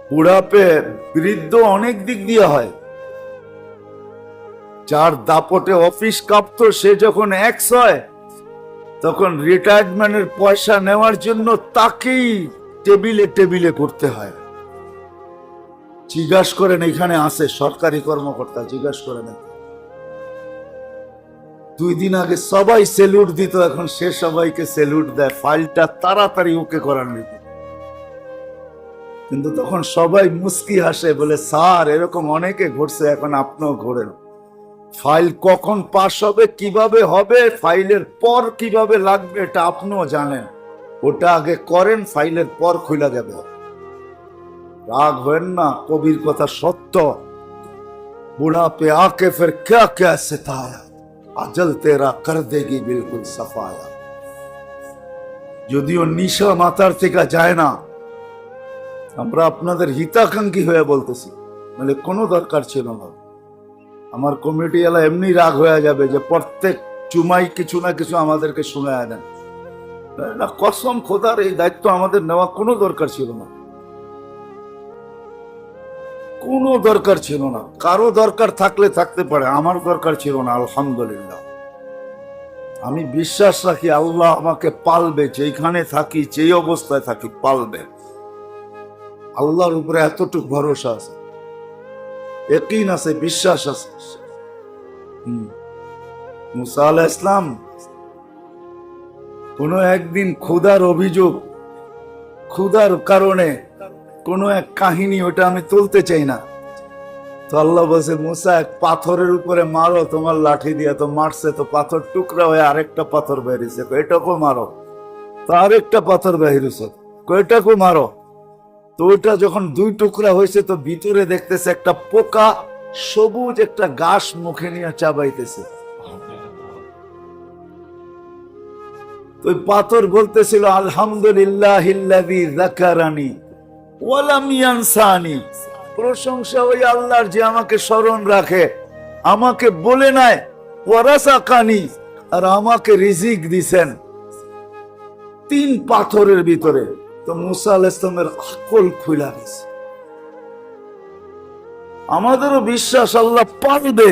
[SPEAKER 2] বুড়াপে বৃদ্ধ অনেক দিক দিয়ে হয়। যার দাপটে অফিস কাঁপতো, সে যখন এক্স হয়, তখন রিটায়ারমেন্টের পয়সা নেওয়ার জন্য তাকেই টেবিলে টেবিলে করতে হয়। জিজ্ঞাসা করেন, এখানে আছে সরকারি কর্মকর্তা, জিজ্ঞাসা করেন। 2 দিন আগে সবাই সেলুট দিত, এখন সে সবাইকে সেলুট দেয়, ফাইলটা তাড়াতাড়ি ওকে করার নিত। কিন্তু তখন সবাই মুস্কি হাসে, বলে স্যার এরকম অনেকে ঘটছে, এখন আপনিও ঘোরেন। ফাইল কখন পাস হবে, কিভাবে হবে, ফাইলের পর কিভাবে লাগবে, এটা আপনিও জানেন। ওটা আগে করেন, ফাইলের পর খুলে যাবে। রাগ হবেন না, কবির কথা সত্য। বুড়া পে আকে ফির ক্যা ক্যা সতায়া, আজল তেরা কর দেগি বিলকুল সাফায়া। যদিও নিশা মাথার থেকে যায় না, আমরা আপনাদের হিতাকাঙ্ক্ষী হয়ে বলতেছি, মানে কোনো দরকার ছিল না। আমার কমিটি এলা এমনি রাগ হয়ে যাবে যে প্রত্যেক চুমাই কিছু না কিছু আমাদেরকে শোনায় দেন না। কসম খোদার, এই দায়িত্ব আমাদের নেওয়া কোনো দরকার ছিল না, কোনো দরকার ছিল না। কারো দরকার থাকলে থাকতে পারে, আমার দরকার ছিল না। আলহামদুলিল্লাহ, আমি বিশ্বাস রাখি আল্লাহ আমাকে পালবে, যেখানে থাকি, যেই অবস্থায় থাকি পালবে। আল্লাহর উপরে এতটুকু ভরসা আছে, ইয়াকিন আছে, বিশ্বাস আছে। মুসা আলাইহিস সালাম কোনো একদিন ক্ষুধার অভিযোগ, ক্ষুধার কারণে কোনো এক কাহিনী, ওটা আমি তুলতে চাই না। তো আল্লাহ বলছে, মুসা এক পাথরের উপরে মারো তোমার লাঠি দিয়ে। তো মারছে, তো পাথর টুকরা হয়ে আরেকটা পাথর বেরিয়েছে। এটাকেও মারো, তো আরেকটা পাথর বেরিয়েছে, এটাকেও মারো। তো ওইটা যখন 2 টুকরা হয়েছে, তো ভিতরে দেখতেছে একটা পোকা সবুজ একটা ঘাস মুখে নিয়ে চাবাইতেছে। ওই পাথর বলতেছিল, আলহামদুলিল্লাহিল্লাযী যাকারানি ওয়া লাম ইয়ানসানি। প্রশংসা ওই আল্লাহর যে আমাকে স্মরণ রাখে, আমাকে বলে নাই, ওয়া রাযাকানি, আর আমাকে রিজিক দিবেন। 3 পাথরের ভিতরে। তো মুসা আলাইহিস সালামের আকল খুলে গেছে। আমাদেরও বিশ্বাস আল্লাহ পারবে,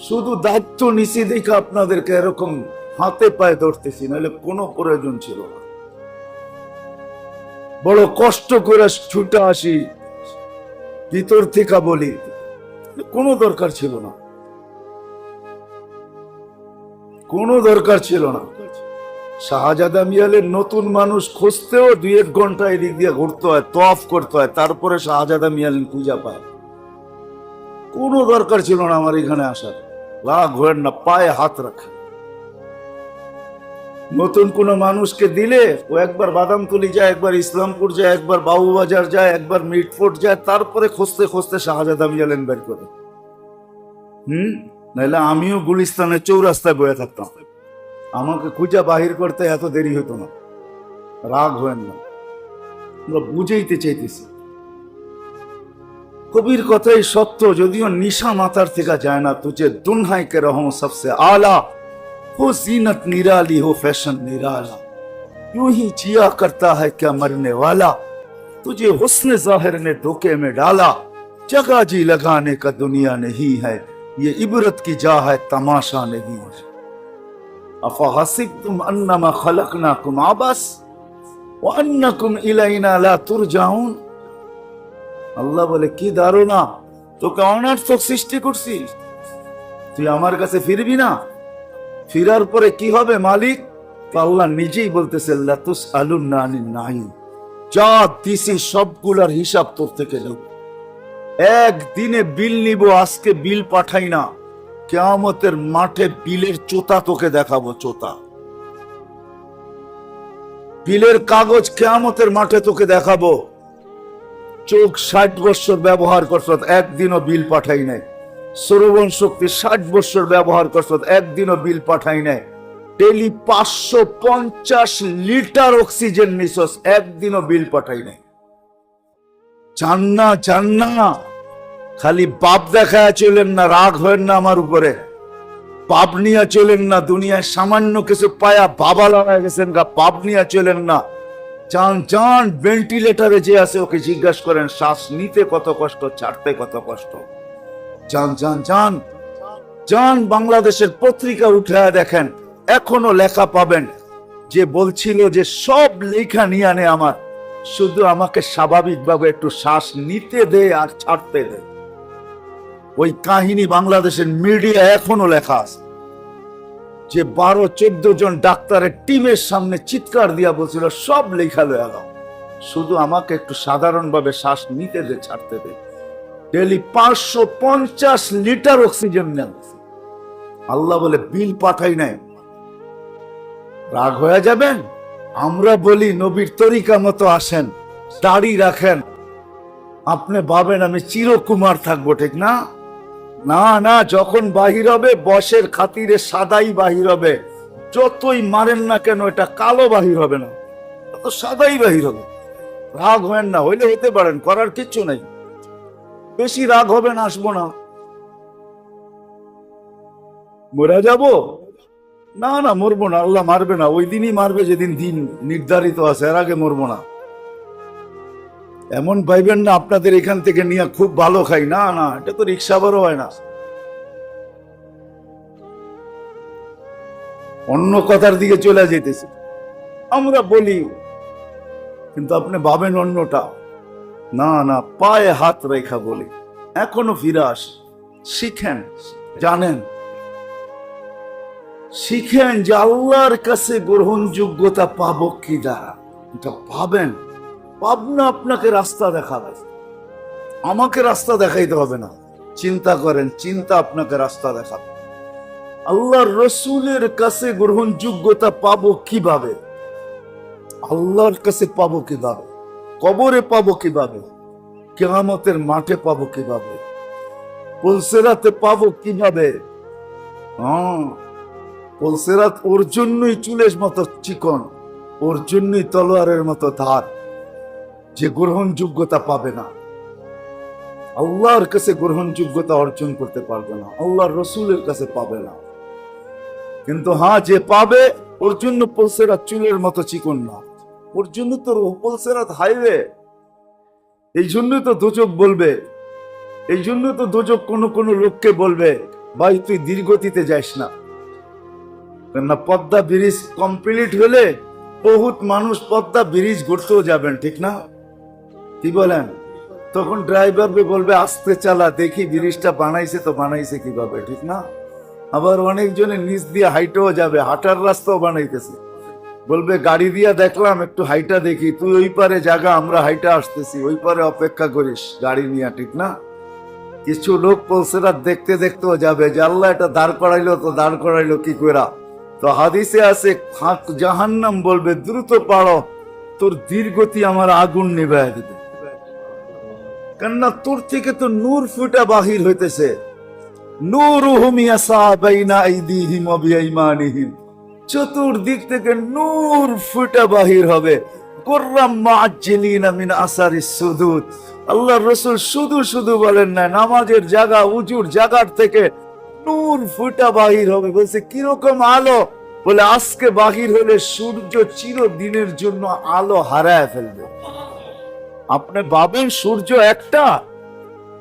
[SPEAKER 2] শুধু দায়িত্ব নিছি দেখে আপনাদেরকে এরকম হাতে পায়ে ধরতেছি, নাহলে কোনো প্রয়োজন ছিল না। বড় কষ্ট করে ছুটে আসি, ভিতর থেকে বলি, কোনো দরকার ছিল না, কোনো দরকার ছিল না। শাহজাদা মিয়ালের নতুন মানুষ খুঁজতেও 2-1 ঘন্টা এদিক দিয়ে ঘুরতে হয়, তওয়াফ করতে হয়, তারপরে শাহজাদা মিয়াল পূজা পায়। কোনো দরকার ছিল না আমার এখানে আসার। রাগ হয়েন না, পায়ে হাত রাখে। নতুন কোন মানুষকে দিলে ও একবার বাদামতলি যায়, একবার ইসলামপুর যায়, একবার বাবুবাজার যায়, একবার মিটফোর্ট যায়, তারপরে খুঁজতে খুঁজতে শাহজাদা মিয়ালেন বের করে। নাইলে আমিও গুলিস্তানের চৌরাস্তায় বয়ে থাকতাম, আমাকে খুঁজা বাহির করতে এত দেরি হতো না। রাগ হয়েন না, আমরা বুঝাইতে চাইতেছি। কবির কথাই সত্য, যদিও নিশা মাথার থেকে যায় না। তুঝে দুনহাই কে রহম সবসে আলা, हो जीनत निराली हो फैशन निराला, यूं ही जिया करता है क्या मरने वाला, तुझे हुस्न जाहिर ने धोखे में डाला, जगह जी लगाने का दुनिया नहीं है, ये इबरत की जा है तमाशा नहीं है। अफा हसिबतुम अन्नमा खलकनाकुम आबस व अन्नकुम इलैना ला तुरजाउन। আল্লাহ বলে, কি ধারণা, তোকে অনার্থক সৃষ্টি করছি, তুই আমার কাছে ফিরবি না? ফিরার পরে কি হবে মালিক? তো আল্লাহ নিজেই বলতেছে লাতুস আলুন্না আনিন নাঈম, যা দিছি সবগুলার হিসাব তোর থেকে নেব। একদিনে বিল নিব, আজকে বিল পাঠাই না, কিয়ামতের মাঠে বিলের চোতা তোকে দেখাবো, চোতা বিলের কাগজ কিয়ামতের মাঠে তোকে দেখাবো। চোখ 60 বছর ব্যবহার করছ, একদিনও বিল পাঠাই নাই। শ্রবণ শক্তি 60 বছর ব্যবহার করছ, একদিনও বিল পাঠাই নাই। ডেলি 550 লিটার অক্সিজেন নিছস, একদিনও বিল পাঠাই নাই। জান্না খালি বাপ দেখায় চলেন না, রাগ হয় না আমার উপরে, পাপ নিয়ে চলেন না। দুনিয়ায় সামান্য কিছু পায়া বাবা লাগায় গেছেন গা, পাপ নিয়ে চলেন না। যান ভেন্টিলেটারে যে আছে ওকে জিজ্ঞাসা করেন শ্বাস নিতে কত কষ্ট, ছাড়তে কত কষ্ট। যান বাংলাদেশের পত্রিকা উঠে দেখেন, এখনো লেখা পাবেন যে বলছিল যে সব লেখা নিয়ে আনে আমার, শুধু আমাকে স্বাভাবিকভাবে একটু শ্বাস নিতে দে আর ছাড়তে দে। ওই কাহিনী বাংলাদেশের মিডিয়া এখনো লেখা আছে, যে 12-14 জন ডাক্তারের টিমের সামনে চিৎকার দিয়া বলছিল সব লেখা লয়ে গেল, শুধু আমাকে একটু সাধারণভাবে শ্বাস নিতে দে, ছাড়তে দে। ডেলি 550 লিটার অক্সিজেন নেন। আল্লাহ বলে বিল পাঠাই নাই, রাগ হয়ে যাবেন? আমরা বলি নবীর তরিকা মতো আসেন, দাড়ি রাখেন, আপনি ভাবেন আমি চিরকুমার থাকবো, ঠিক না? না, যখন বাহির হবে বসের খাতিরে সাদাই বাহির হবে। যতই মারেন না কেন এটা কালো বাহির হবে না, তো সাদাই বাহির হবে। রাগ হবেন না, হইলে হইতে পারেন, করার কিচ্ছু নাই। বেশি রাগ হবেন, আসবো না। মরে যাব? না মরবো না, আল্লাহ মারবে না, ওই দিনই মারবে যেদিন দিন নির্ধারিত আছে, এর আগে মরবো না। এমন ভাইবেন না আপনাদের এখান থেকে নিয়ে খুব ভালো খাই, না, এটা তো রিক্সা বড় হয় না। অন্য কথার দিকে চলে যেতেছে, আমরা বলি, কিন্তু আপনি ভাবেন অন্যটা। না, পায়ে হাত রেখা বলি, এখনো ফিরে আসে। শিখেন, জানেন, শিখেন যে আল্লাহর কাছে গ্রহণযোগ্যতা পাবো কি দ্বারা, এটা ভাবেন। ভাবনা আপনাকে রাস্তা দেখাবে, আমাকে রাস্তা দেখাইতে হবে না। চিন্তা করেন, চিন্তা আপনাকে রাস্তা দেখাবে। আল্লাহর রসুলের কাছে গ্রহণযোগ্যতা পাবো কিভাবে? আল্লাহর কাছে পাবো কিভাবে? কবরে পাবো কিভাবে? কিয়ামতের মাঠে পাবো কিভাবে? পুলসিরাতে পাবো কিভাবে? পুলসিরাত ওর জন্যই চুলের মতো চিকন, ওর জন্যই তলোয়ারের মতো ধার, যে গ্রহণযোগ্যতা পাবে না, আল্লাহর কাছে গ্রহণযোগ্যতা অর্জন করতে পারবে না, আল্লাহর রসুলের কাছে পাবে না। কিন্তু হ্যাঁ, যে পাবে ওর জন্য পুলসিরাত চুলের মতো চিকন না, ওর জন্য তো পুলসিরাত হাইওয়ে। এই জন্যই তো দোজক বলবে, এই জন্য তো দোজক কোন লোককে বলবে ভাই তুই ধীরগতিতে যাস না। কেননা পদ্মা ব্রিজ কমপ্লিট হলে বহুত মানুষ পদ্মা ব্রিজ ঘুরতেও যাবেন, ঠিক না? কি বলেন? তখন ড্রাইভার বলবে আস্তে চালা, দেখি ব্রিজটা বানাইছে কিভাবে, ঠিক না? আবার অনেকজনের নিচ দিয়ে হাইটেও যাবে, হাঁটার রাস্তাও বানাইতেছে, বলবে গাড়ি দিয়া দেখলাম একটু হাইটা দেখি, তুই ওই পারে জায়গা, আমরা হাইটা আসতেছি, ওই পারে অপেক্ষা করিস গাড়ি নিয়ে, ঠিক না? কিছু লোক পুলসিরাত দেখতে দেখতেও যাবে যে আল্লাহ এটা দাঁড় করাইলো কি কইরা। তো হাদিসে আছে জাহান্নাম বলবে দ্রুত পারো, তোর ধীরগতি আমার আগুন নিভাইয়া দিবে। কেননা তোর থেকে তো নূর ফুটা বাহির হইতেছে, নূরুহুম ইয়াসা বাইনা আইদিহিম ওয়া বিআইমানিহিম, চতুর্দিক থেকে নূর ফুটা বাহির হবে। কুররাম মুআজ্জিলিনা মিন আসারিস সুজুদ। আল্লাহর রাসূল শুধু বলেন না, নামাজের জায়গা, উজুর জায়গার থেকে নূর ফুটা বাহির হবে। বলছে কিরকম আলো? বলে আজকে বাহির হলে সূর্য চিরদিনের জন্য আলো হারায় ফেলবে। আপনি ভাবেন সূর্য একটা?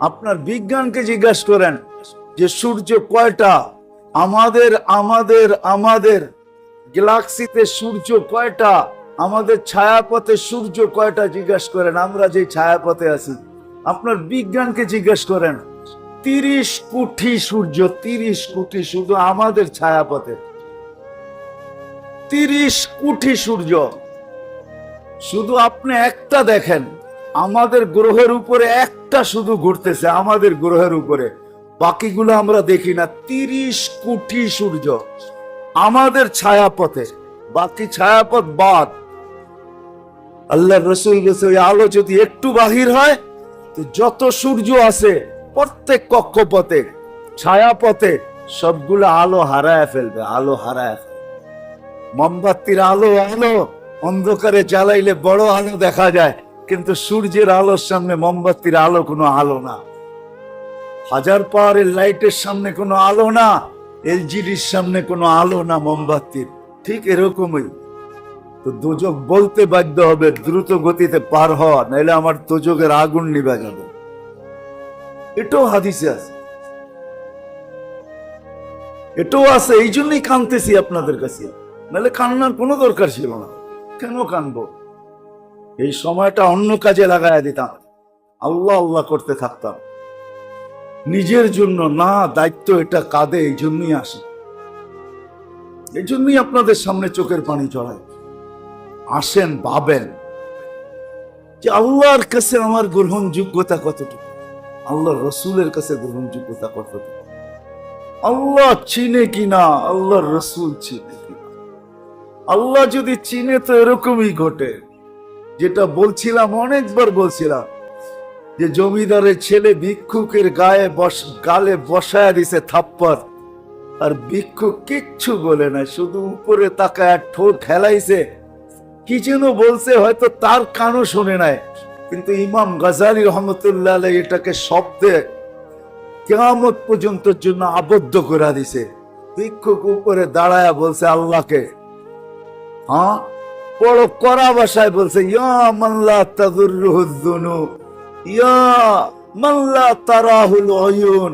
[SPEAKER 2] আপনার বিজ্ঞানকে জিজ্ঞাসা করেন যে সূর্য কয়টা? আমাদের গ্যালাক্সিতে সূর্য কয়টা? আমাদের ছায়াপথে সূর্য কয়টা? জিজ্ঞাসা করেন, আমরা যে ছায়াপথে আছি। আপনার বিজ্ঞানকে জিজ্ঞাসা করেন, 30 কোটি সূর্য, 30 কোটি শুধু আমাদের ছায়াপথে। 30 কোটি সূর্য। শুধু আপনি একটা দেখেন, আমাদের গ্রহের উপরে একটা শুধু ঘুরতেছে, আমাদের গ্রহের উপরে, বাকিগুলো আমরা দেখি না। 30 কোটি সূর্য আমাদের ছায়াপথে, বাকি ছায়াপথ বাদ। আল্লাহ রসুল বলছে ওই আলো যদি একটু বাহির হয় তো যত সূর্য আছে প্রত্যেক কক্ষপথে ছায়াপথে সবগুলো আলো হারায় ফেলবে, আলো হারায় ফেলবে। মোমবাতির আলো আলো অন্ধকারে জ্বালাইলে বড় আলো দেখা যায়, কিন্তু সূর্যের আলোর সামনে মোমবাতির আলো কোনো আলো না। হাজার পাওয়ারের লাইটের সামনে কোনো আলো না, এলজিডির সামনে কোনো আলো না মোমবাতির। ঠিক এরকমই তো দোজক বলতে বাধ্য হবে দ্রুত গতিতে পার হওয়া, নাইলে আমার দোজকের আগুন নিভে যাবে। এটাও হাদিসে আছে, এটাও আছে। এই জন্যই কাঁদতেছি আপনাদের কাছে, নাহলে কান্নার কোনো দরকার ছিল না। কেন কানবো? এই সময়টা অন্য কাজে লাগাই দিতাম, আল্লাহ আল্লাহ করতে থাকতাম। নিজের জন্য না, দায়িত্ব এটা কাঁধে, এই জন্যই আসে। এই জন্যই আপনাদের সামনে চোখের পানি চড়ায়। আসেন, ভাবেন যে আল্লাহর কাছে আমার গ্রহণযোগ্যতা কতটুকু, আল্লাহ রসুলের কাছে গ্রহণযোগ্যতা কতটুকু, আল্লাহ চিনে কিনা, আল্লাহর রসুল চিনে কিনা। আল্লাহ যদি চিনে তো এরকমই ঘটে, যেটা বলছিলাম, অনেকবার বলছিলাম, যে জমিদারের ছেলে ভিক্ষুকের গালে বসায় দিছে থাপ্পড়, আর ভিক্ষুক কিচ্ছু বলে না, শুধু উপরে তাকায় ঠোঁট খেলাইছে, কি যেন বলছে, হয়তো তার কানও শুনে নাই। কিন্তু ইমাম গাজালি রহমতুল্লাহ আলাইহি এটাকে শব্দে কিয়ামত পর্যন্তর জন্য আবদ্ধ করে দিছে। ভিক্ষুক উপরে দাঁড়ায়া বলছে আল্লাহকে, হ্যাঁ, বড় কড়া ভাষায় বলছে, ইয়া মান লা তাদুররুহু যুনুব, ইয়া মান লা তারাহুল উয়ুন।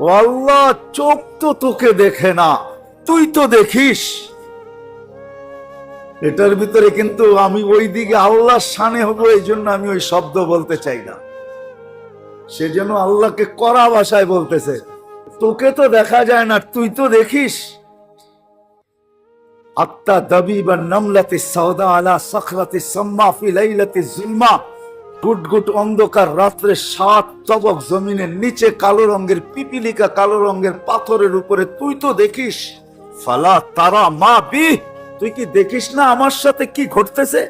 [SPEAKER 2] ও আল্লাহ, চোখ তো তোকে দেখে না, তুই তো দেখিস। এটার ভিতরে কিন্তু আমি ওই দিকে আল্লাহর শানে হবো, এই জন্য আমি ওই শব্দ বলতে চাই না। সেজন্য আল্লাহকে কড়া ভাষায় বলতেছে, তোকে তো দেখা যায় না, তুই তো দেখিস। আত্তা দাবিবা নামলাতি সাউদা আলা সাখরাতি সাম্মা ফি লাইলাতি যুলমা। গুটগুট অন্ধকার রাত্রে 7 তবক জমিনের নিচে কালো রঙের পিপিলিকা, কালো রঙের পাথরের উপরে, তুই তো দেখিস। ফালা তারা মা বি, তুই কি দেখিস না আমার সাথে কি ঘটতেছে?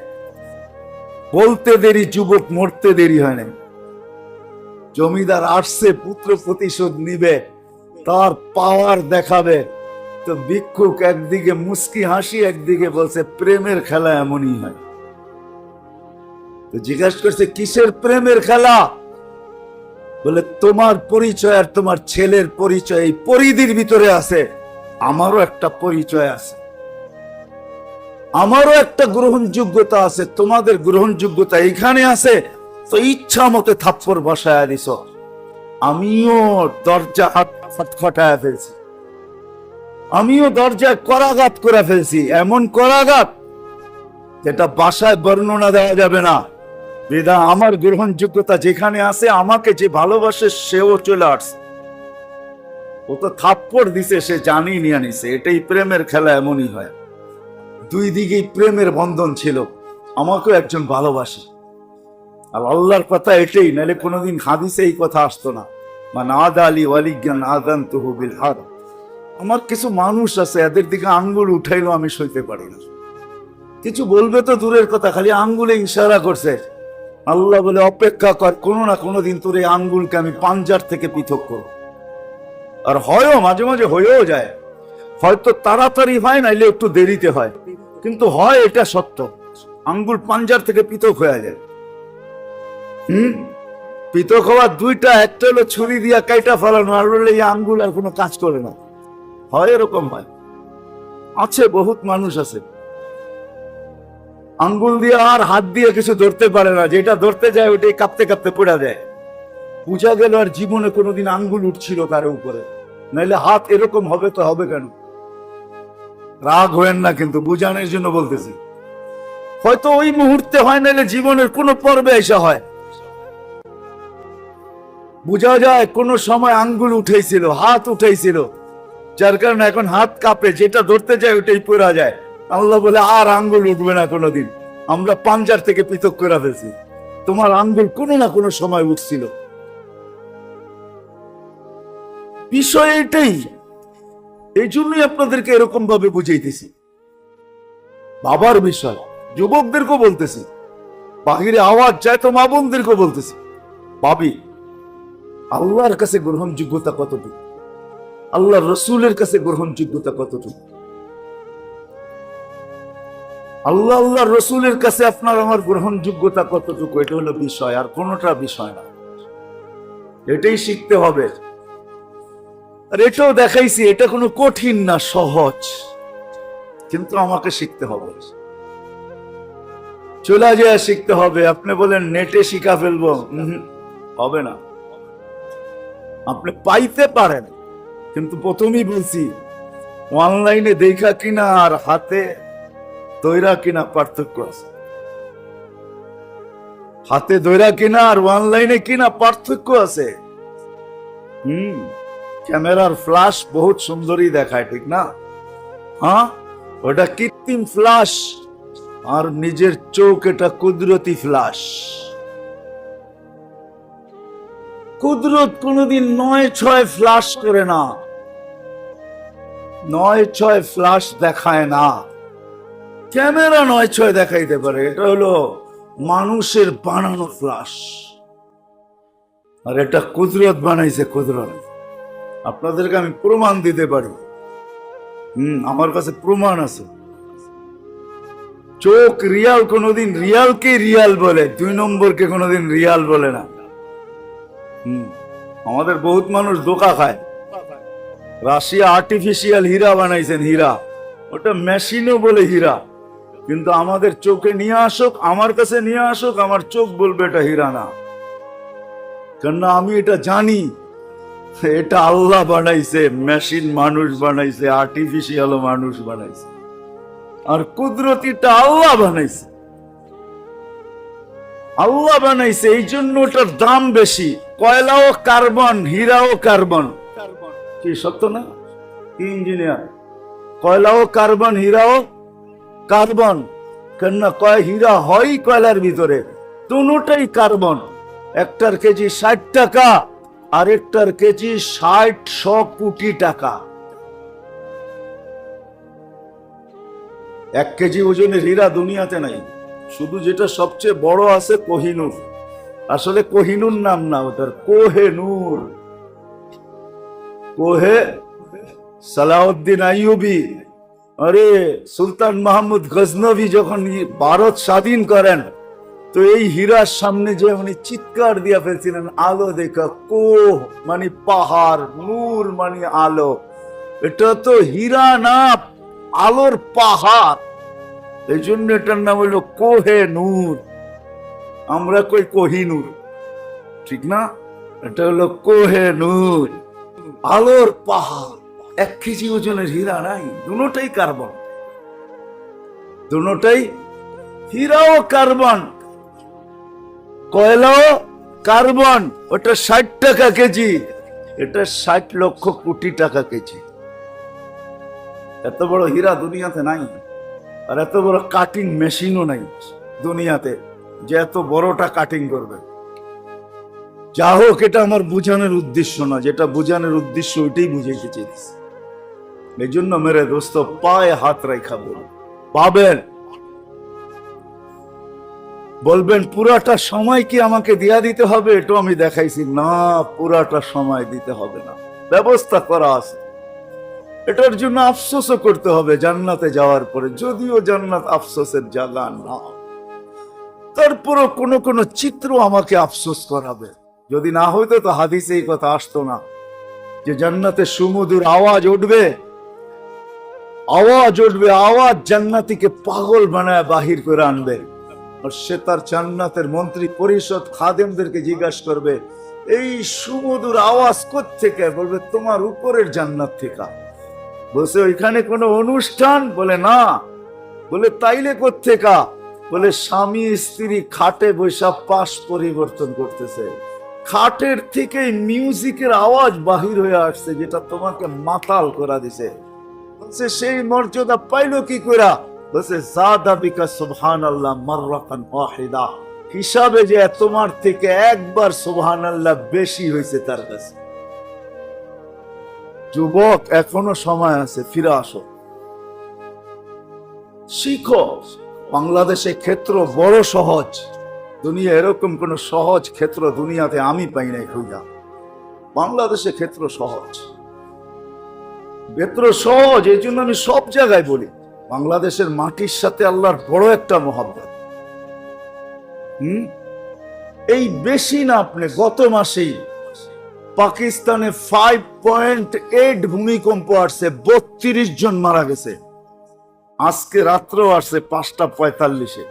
[SPEAKER 2] বলতে দেরি যুবক, মরতে দেরি হয় না। জমিদার আসছে, পুত্র প্রতিশোধ নিবে, তার পাওয়ার দেখাবে। তো ভিক্ষুক একদিকে মুস্কি হাসি, একদিকে বলছে প্রেমের খেলা এমনই হয়। তো জিজ্ঞাসা করছে কিসের প্রেমের খেলা? বলে তোমার পরিচয় আর তোমার ছেলের পরিচয় এই পরিধির ভিতরে আছে, আমারও একটা পরিচয় আছে, আমারও একটা গ্রহণযোগ্যতা আছে, তোমাদের গ্রহণযোগ্যতা এখানে আছে। তো ইচ্ছা মতে থাপ্পড় বসায় দিছ, আমিও দরজা হাত খটখটায় ফেলছি, আমিও দরজায় করাঘাত করে ফেলছি, এমন করাঘাত যেটা বাসায় বর্ণনা দেওয়া যাবে না। বেদা আমার গ্রহণযোগ্যতা যেখানে আছে, আমাকে যে ভালোবাসে সেও চলে আসছে। ও তো থাপ্পড় দিছে, সে জানি নিয়ে নিছে। এটাই প্রেমের খেলা, এমনই হয়। দুই দিকেই প্রেমের বন্ধন ছিল, আমাকেও একজন ভালোবাসে। আর আল্লাহর কথা এটাই, নাহলে কোনোদিন হাদিসে এই কথা আসতো না। মান আদা আলী ওয়ালিয়ান আযানতুহু বিল হারব। আমার কিছু মানুষ আছে, এদের দিকে আঙ্গুল উঠাইলো আমি সইতে পারি না। কিছু বলবে তো দূরের কথা, খালি আঙ্গুলে ইশারা করছে। আল্লাহ বলে অপেক্ষা কর, কোনো না কোনো দিন তোর এই আঙ্গুলকে আমি পাঞ্জার থেকে পৃথক করব। আর হয়ও মাঝে মাঝে হয়েও যায়, হয়তো তাড়াতাড়ি হয়, নাইলে একটু দেরিতে হয়, কিন্তু হয়, এটা সত্য। আঙ্গুল পাঞ্জার থেকে পৃথক হয়ে যায়। পৃথক হওয়ার দুইটা, একটা হলো ছুরি দিয়া কাইটা ফেলানো, আর হলো এই আঙ্গুল আর কোনো কাজ করে না। হয়, এরকম হয়, আছে, বহুত মানুষ আছে আঙ্গুল দিয়ে আর হাত দিয়ে কিছু ধরতে পারে না, যেটা ধরতে যায় ওইটাই কাঁপতে কাঁপতে পড়া যায়। বুঝা গেল আর জীবনে কোনোদিন আঙ্গুল উঠছিল কারো উপরে, নাইলে হাত এরকম হবে তো হবে কেন? রাগ হয়েন না, কিন্তু বুঝানোর জন্য বলতেছি। হয়তো ওই মুহূর্তে হয়, নাইলে জীবনের কোনো পর্বে এসে হয়। বুঝা যায় কোন সময় আঙ্গুল উঠেছিল, হাত উঠেছিল, যার কারণে এখন হাত কাঁপে, যেটা ধরতে যায় ওটাই পড়া যায়। আল্লাহ বলে আর আঙ্গুল উঠবে না কোনোদিন, আমরা পাঞ্জার থেকে পৃথক করে ফেলছি, তোমার আঙ্গুল কোনো না কোনো সময় উঠছিল। বিষয় এটাই, এই জন্যই আপনাদেরকে এরকম ভাবে বুঝাইতেছি। বাবার বিষয় যুবকদেরকেও বলতেছি, বাহিরে আওয়াজ যায় তো মা বোনদেরকেও বলতেছি, ভাবি আল্লাহর কাছে গ্রহণযোগ্যতা কতটুকু, আল্লাহ রসুলের কাছে গ্রহণযোগ্যতা কতটুকু, আল্লাহ রসুলের কাছে আপনার আমার গ্রহণযোগ্যতা কতটুকু, এটা হলো বিষয়, আর কোনোটা বিষয় না। এটাই শিখতে হবে। আর এটাও দেখাইছি, এটা কোনো কঠিন না, সহজ, কিন্তু আমাকে শিখতে হবে, চলে যায় শিখতে হবে। আপনি বলেন নেটে শিখা ফেলবো, হবে না। আপনি পাইতে পারেন, কিন্তু প্রথমেই বলছি অনলাইনে দেখা কিনা আর হাতে দৈরা কিনা পার্থক্য আছে। হাতে দৈরা কিনা আর অনলাইনে কিনা পার্থক্য আছে। ক্যামেরার ফ্ল্যাশ বহুত সুন্দরই দেখায়, ঠিক না? হ্যাঁ, ওটা কৃত্রিম ফ্ল্যাশ, আর নিজের চোখ এটা কুদরতি ফ্ল্যাশ। কুদরত কোনদিন ৯/৬ ফ্ল্যাশ করে না, ৯/৬ ফ্ল্যাশ দেখায় না। ক্যামেরা ৯/৬ দেখাইতে পারে, এটা হলো মানুষের বানানো ফ্ল্যাশ, আর এটা কুদরত বানাইছে, কুদরত। আপনাদেরকে আমি প্রমাণ দিতে পারি, আমার কাছে প্রমাণ আছে। চোখ রিয়াল কোনদিন রিয়ালকে রিয়াল বলে, ২ নম্বরকে কোনদিন রিয়াল বলে না। আমাদের বহুত মানুষ ধোঁকা খায়। রাশিয়া আর্টিফিশিয়াল হীরা বানাইছেন, হীরা, ওটা মেশিনও বলে হীরা, কিন্তু আমাদের চোখে নিয়ে আসুক, আমার কাছে নিয়ে আসুক, আমার চোখ বলবে এটা হীরা না, কেননা আমি এটা জানি এটা আল্লাহ বানাইছে, মেশিন মানুষ বানাইছে, আর্টিফিশিয়াল মানুষ বানাইছে, আর কুদরতিটা আল্লাহ বানাইছে। আল্লাহ বানাইছে, এই জন্য ওটার দাম বেশি। কয়লাও কার্বন, হীরাও কার্বন, কি সত্য না? কি ইঞ্জিনিয়ার, কয়লাও কার্বন, হীরাও কার্বন, কেননা কয় হীরা হয় কয়লার ভিতরে, দুটোটাই কার্বন। একটার কেজি ৬০ টাকা, আর একটার কেজি ৬০-১০০ কোটি টাকা। ১ কেজি ওজনের হীরা দুনিয়াতে নাই, শুধু যেটা সবচেয়ে বড় আছে কোহিনূর। আসলে কোহিনূর নাম না, ওটার কোহেনূর। কোহে সালাউদ্দিন আইয়ুবী, আরে সুলতান মাহমুদ গজনভী যখন ভারত স্বাধীন করেন, তো এই হীরার সামনে যে উনি চিৎকার দিয়া ফেলছিলেন, আলো দেখা, কোহ মানে পাহাড়, নূর মানে আলো, এটা তো হীরা না, আলোর পাহাড়, এই জন্য এটার নাম হলো কোহে নূর। আমরা কই কোহিনূর, ঠিক না? এটা হলো কোহে নূর, আলোর পাহাড়। ১ কেজি ওজনের হীরা নাই, দুটোটাই কার্বন, দুটোটাই, হীরাও কার্বন, কয়লাও কার্বন। ওটা ৬০ টাকা কেজি, এটা ৬০ লক্ষ কোটি টাকা কেজি। এত বড় হীরা দুনিয়াতে নাই, আর এত বড় কাটিং মেশিনও নাই দুনিয়াতে যে এত বড়টা কাটিং করবে। যা হোক, এটা আমার বুঝানোর উদ্দেশ্য না, যেটা বুঝানোর উদ্দেশ্য ওইটাই বুঝাইতে চেয়েছি। এই জন্য মেরে দোস্ত পায়ে হাত রেখা পাবেন, বলবেন পুরাটা সময় কি আমাকে দিয়া দিতে হবে? এটা আমি দেখাইছি না, পুরাটা সময় দিতে হবে না, ব্যবস্থা করা আছে। এটার জন্য আফসোসও করতে হবে জান্নাতে যাওয়ার পরে, যদিও জান্নাত আফসোসের জায়গা না, তারপরও কোন কোন চিত্র আমাকে আফসোস করাবে। যদি না হইতো তো হাদিসে এই কথা আসতো না যে জান্নাতে সুমধুর আওয়াজ উঠবে, আওয়াজ উঠবে, আওয়াজ জান্নাতীকে পাগল বানায় বাহির করে আনবে। আর সে তার জান্নাতের মন্ত্রী পরিষদ খাদেমদেরকে জিজ্ঞাসা করবে, এই সুমধুর আওয়াজ কোত্থেকে? বলবে তোমার উপরের জান্নাত থেকে। বলছে ওইখানে কোনো অনুষ্ঠান? বলে না। বলে তাইলে কোত্থেকা? বলে স্বামী স্ত্রী খাটে বৈশা পাশ পরিবর্তন করতেছে, খাটের থেকে মিউজিকের আওয়াজ বাহির হয়ে আসছে, যেটা তোমাকে মাতাল করা দিছে। বলছে সেই মর্যাদা পাইলো কি করা? বলছে জাদা বিকা সুবহানাল্লাহ মাররাতান ওয়াহিদা, হিসাবে যে তোমার থেকে একবার সুবহানাল্লাহ বেশি হয়েছে তার কাছে। যুবক, এখনো সময় আছে, ফিরে আসো, শিখো। বাংলাদেশে ক্ষেত্র বড় সহজ, দুনিয়া এরকম কোন সহজ ক্ষেত্র দুনিয়াতে আমি পাই নাই খুঁজা। বাংলাদেশে ক্ষেত্র সহজ, ক্ষেত্র সহজ, এই জন্য আমি সব জায়গায় বলি বাংলাদেশের মাটির সাথে আল্লাহর বড় একটা মহব্বত। এই বেশি না, আপনি গত মাসেই পাকিস্তানে 5.8 ভূমিকম্প আসছে, 32 জন মারা গেছে। আজকে রাত্রেও আসছে 5:45-এ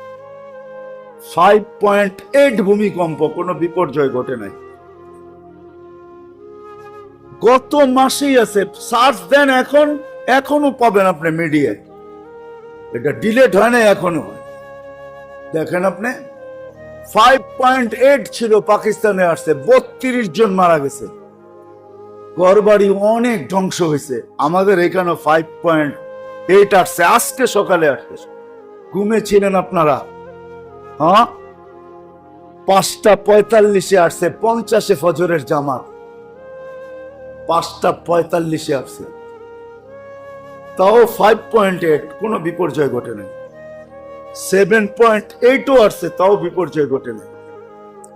[SPEAKER 2] 5.8 ভূমিকম্প, কোনো বিপর্যয় ঘটে নাই। গত মাসেই আছে, সার্চ দেন, এখনো পাবেন আপনি মিডিয়ায়, এটা ডিলেট হয় না এখনো। দেখেন আপনি, 5.8 ছিল, পাকিস্তানে আসছে, 32 জন মারা গেছে, ঘরবাড়ি অনেক ধ্বংস হয়েছে। আমাদের এখানে 5.8 আসছে, আজকে সকালে আসছে। ঘুমেছিলেন আপনারা? হ্যাঁ, 5:45-এ আসছে, 50-এ ফজরের জামাত, 5:45-এ আসছে, তাও 5.8, কোনো বিপর্যয় ঘটে নাই। 7.8ও আসছে, তাও বিপর্যয় ঘটে নাই।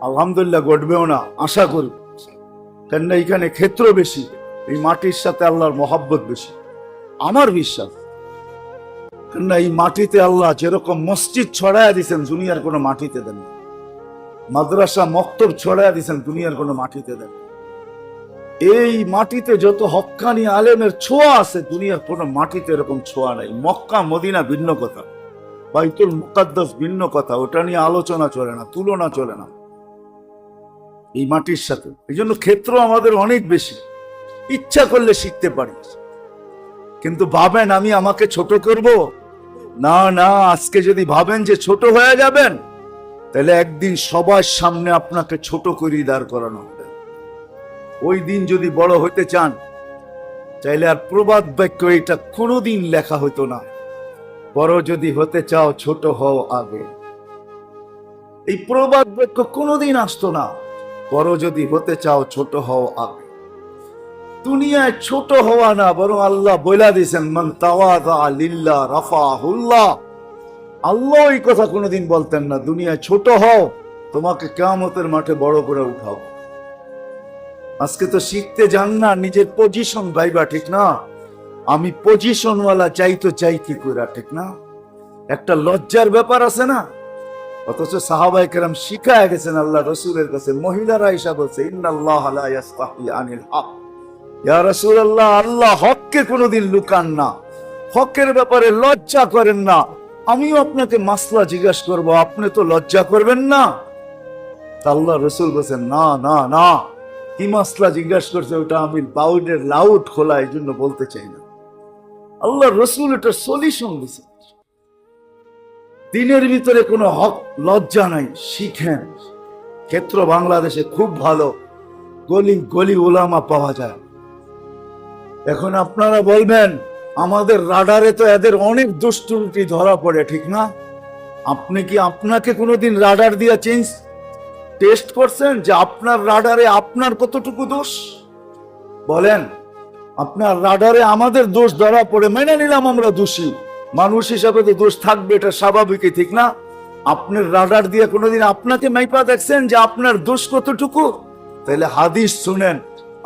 [SPEAKER 2] আলহামদুলিল্লাহ, ঘটবেও না, আশা করি, কেননা এখানে ক্ষেত্র বেশি, এই মাটির সাথে আল্লাহর মহব্বত বেশি, আমার বিশ্বাস। কেননা এই মাটিতে আল্লাহ যেরকম মসজিদ ছড়াইয়া দিয়েছেন, দুনিয়ার কোনো মাটিতে দেন না। মাদ্রাসা মক্তব ছড়াইয়া দিয়েছেন, দুনিয়ার কোনো মাটিতে দেন না। এই মাটিতে যত হক্কানি আলেমের ছোঁয়া আছে, দুনিয়ার কোনো মাটিতে এরকম ছোঁয়া নাই। মক্কা মদিনা ভিন্ন কথা, বাইতুল মুকাদ্দাস ভিন্ন কথা, ওটা নিয়ে আলোচনা চলে না, তুলনা চলে না এই মাটির সাথে। এই জন্য ক্ষেত্র আমাদের অনেক বেশি, ইচ্ছা করলে শিখতে পারি। কিন্তু ভাবেন আমি আমাকে ছোট করব? না না, আজকে যদি ভাবেন যে ছোট হয়ে যাবেন, তাহলে একদিন সবার সামনে আপনাকে ছোট করে দাঁড় করানো হবে। ওই দিন যদি বড় হইতে চান, চাইলে আর প্রবাদ বাক্য এটা কোনোদিন লেখা হইতো না। বড় যদি হতে চাও, ছোট হও আগে, এই প্রবাদ বাক্য কোনোদিন আসতো না। বড় যদি হতে চাও, ছোট হও আগে। দুনিয়ায় ছোট হওয়া না, বরং আল্লাহ বইলা দিয়েছেন, মান তাওয়াদা লিল্লাহ রাফাহুল্লাহ। আল্লাহ এই কথা কোনোদিন বলতেন না, দুনিয়ায় ছোট হও, তোমাকে কিয়ামতের মাঠে বড় করে উঠাও। আজকে তো শিখতে যান না, নিজের পজিশন ভাইবা, ঠিক না? আমি পজিশনওয়ালা চাই তো চাই কি করে, ঠিক না? একটা লজ্জার ব্যাপার আছে না? অথচ সাহাবায়ে কেরাম শিখায় গেছেন আল্লাহ রাসূলের কাছে, মহিলারা এসে বলছে, ইন্নাল্লাহ লা ইয়াসতাহি আনিল হক। ইয়া রাসূলুল্লাহ, আল্লাহ হককে কোনোদিন লুকান না, হকের ব্যাপারে লজ্জা করেন না। আমিও আপনাকে মাসলা জিজ্ঞাসা করব, আপনি তো লজ্জা করবেন না? আল্লাহ রাসূল বলেছেন, না না না, কি মাসলা জিজ্ঞাসা করছে, ওটা আমি বাউডের লাউড খোলা, এই জন্য বলতে চাই না। আল্লাহ রাসূল এটা সলিউশন দিয়েছে। দিনের ভিতরে কোনো হক লজ্জা নাই, শিখেন। ক্ষেত্র বাংলাদেশে খুব ভালো, গলি গলি ওলামা পাওয়া যায়। এখন আপনারা বলবেন, আমাদের রাডারে তো এদের অনেক দোষ ত্রুটি ধরা পড়ে, ঠিক না? আপনি কি আপনাকে কোনোদিন রাডার দিয়ে টেস্ট করছেন যে আপনার রাডারে আপনার কতটুকু দোষ? বলেন, আপনার রাডারে আমাদের দোষ ধরা পড়ে, মেনে নিলাম আমরা দোষী, মানুষ হিসাবে তো দোষ থাকবে, এটা স্বাভাবিকই, ঠিক না? আপনার রাডার দিয়ে কোনোদিন আপনাকে মাইপা দেখছেন যে আপনার দোষ কতটুকু? তাহলে হাদিস শুনেন,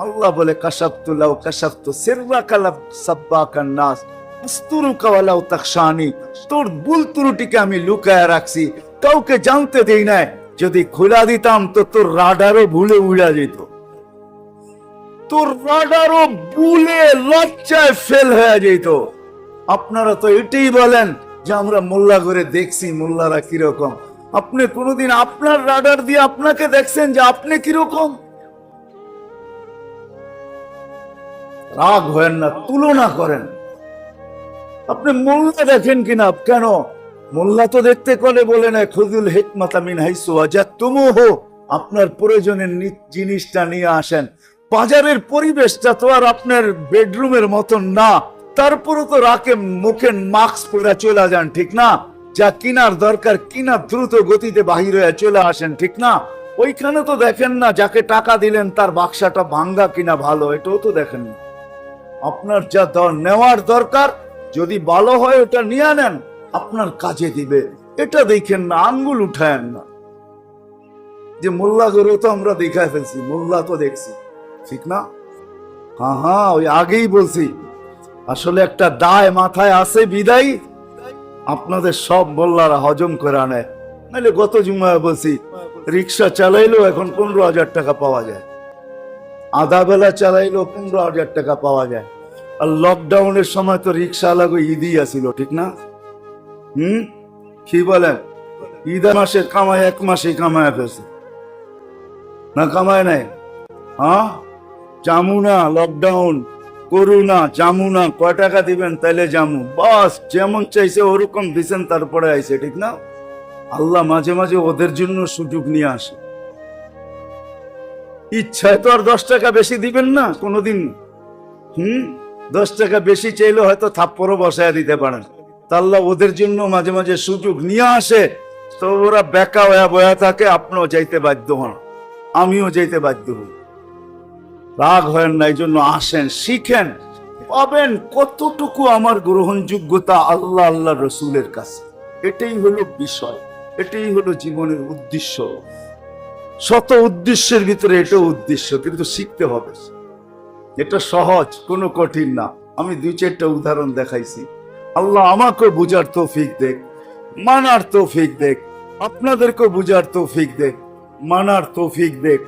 [SPEAKER 2] আল্লাহ বলে, কাশাফতু লাউ কাশাফতু সিররাকা লাসাব্বাকান নাস আস্তুরুকা ওয়ালাউ তাখশানি। তোর ভুল ত্রুটিকে আমি লুকায় রাখছি, কাউকে জানতে দেই নাই। যদি খোলা দিতাম তো তোর রাডারও ভুলে উড়া যেত, তোর রাডারও ভুলে লজ্জায় ফেল হয়ে যেত। আপনারা তো এটাই বলেন যে আমরা মোল্লা করে দেখছি, মোল্লারা কিরকম। আপনি কোনোদিন আপনার রাডার দিয়ে আপনাকে দেখছেন যে আপনি কিরকম? রাগ হয়েন না, তুলনা করেন। আপনি মোল্লা দেখেন কিনা? কেন? মোল্লা তো দেখতে কলে বলে না, খুযুল হিকমাতা মিন হাইসু ওয়াজাদতুমুহু, আপনার প্রয়োজনের জিনিসটা নিয়ে আসেন। বাজারের পরিবেশটা তো আর আপনার বেডরুমের মতন না, তারপরে তো রাকে মুখে মাস্ক পরে চলে যান, ঠিক না? যা কিনার দরকার কিনা দ্রুত গতিতে বাহির হয়ে চলে আসেন, ঠিক না? ওইখানে তো দেখেন না যাকে টাকা দিলেন তার বাক্সাটা ভাঙ্গা কিনা ভালো, এটাও তো দেখেন না। আপনার যা নেওয়ার দরকার যদি ভালো হয় ওটা নিয়ে নেন, আপনার কাজে দিবে, এটা দেখেন না, আঙ্গুল উঠায়েন না। যে মোল্লা গরু তো আমরা দেখায় ফেলছি, মোল্লা তো দেখছি, ঠিক না? হ্যাঁ, ওই আগেই বলছি, আসলে একটা দায় মাথায় আছে বিদায় আপনাদের সব মোল্লারা হজম করে আনে। নাহলে গত জুমায় বলছি রিক্সা চালাইলেও এখন 15,000 টাকা পাওয়া যায়, আধা বেলা চালাইলেও 15,000 টাকা পাওয়া যায়। আর লকডাউনের সময় তো রিক্সা লাগো ঈদই আসিল, ঠিক না? কি বলেন? ঈদ মাসের কামাই 1 মাসেই কামায় ফেলছে না, কামায় নাই? হ্যাঁ, জামু না, লকডাউন করুণা, জামু না, কয় টাকা দিবেন তাইলে জামু, বাস যেমন চাইছে ওরকম দিছেন, তারপরে আইছে, ঠিক না? আল্লাহ মাঝে মাঝে ওদের জন্য সুযোগ নিয়ে আসে। ইচ্ছায় তো আর 10 টাকা বেশি দিবেন না কোনোদিন। 10 টাকা বেশি চাইলে হয়তো থাপ্পড়ও বসায় দিতে পারেন। তা আল্লাহ ওদের জন্য মাঝে মাঝে সুযোগ নিয়ে আসে, তো ওরা বেকা হয়ে বয়া থাকে, আপনিও যাইতে বাধ্য হন, আমিও যাইতে বাধ্য হই। রাগ হয় না, এই জন্য আসেন, শিখেন, পাবেন কতটুকু আমার গ্রহণযোগ্যতা আল্লাহ আল্লাহ রসুলের কাছে। এটাই হলো বিষয়, এটাই হলো জীবনের উদ্দেশ্য। শত উদ্দেশ্যের ভিতরে এটা উদ্দেশ্য, কিন্তু শিখতে হবে। এটা সহজ, কোনো কঠিন না। আমি 2-4টা উদাহরণ দেখাইছি। আল্লাহ আমাকে বুঝার তৌফিক দেখ, মানার তৌফিক দেখ, আপনাদেরকে বুঝার তৌফিক দেখ, মানার তৌফিক দেখ।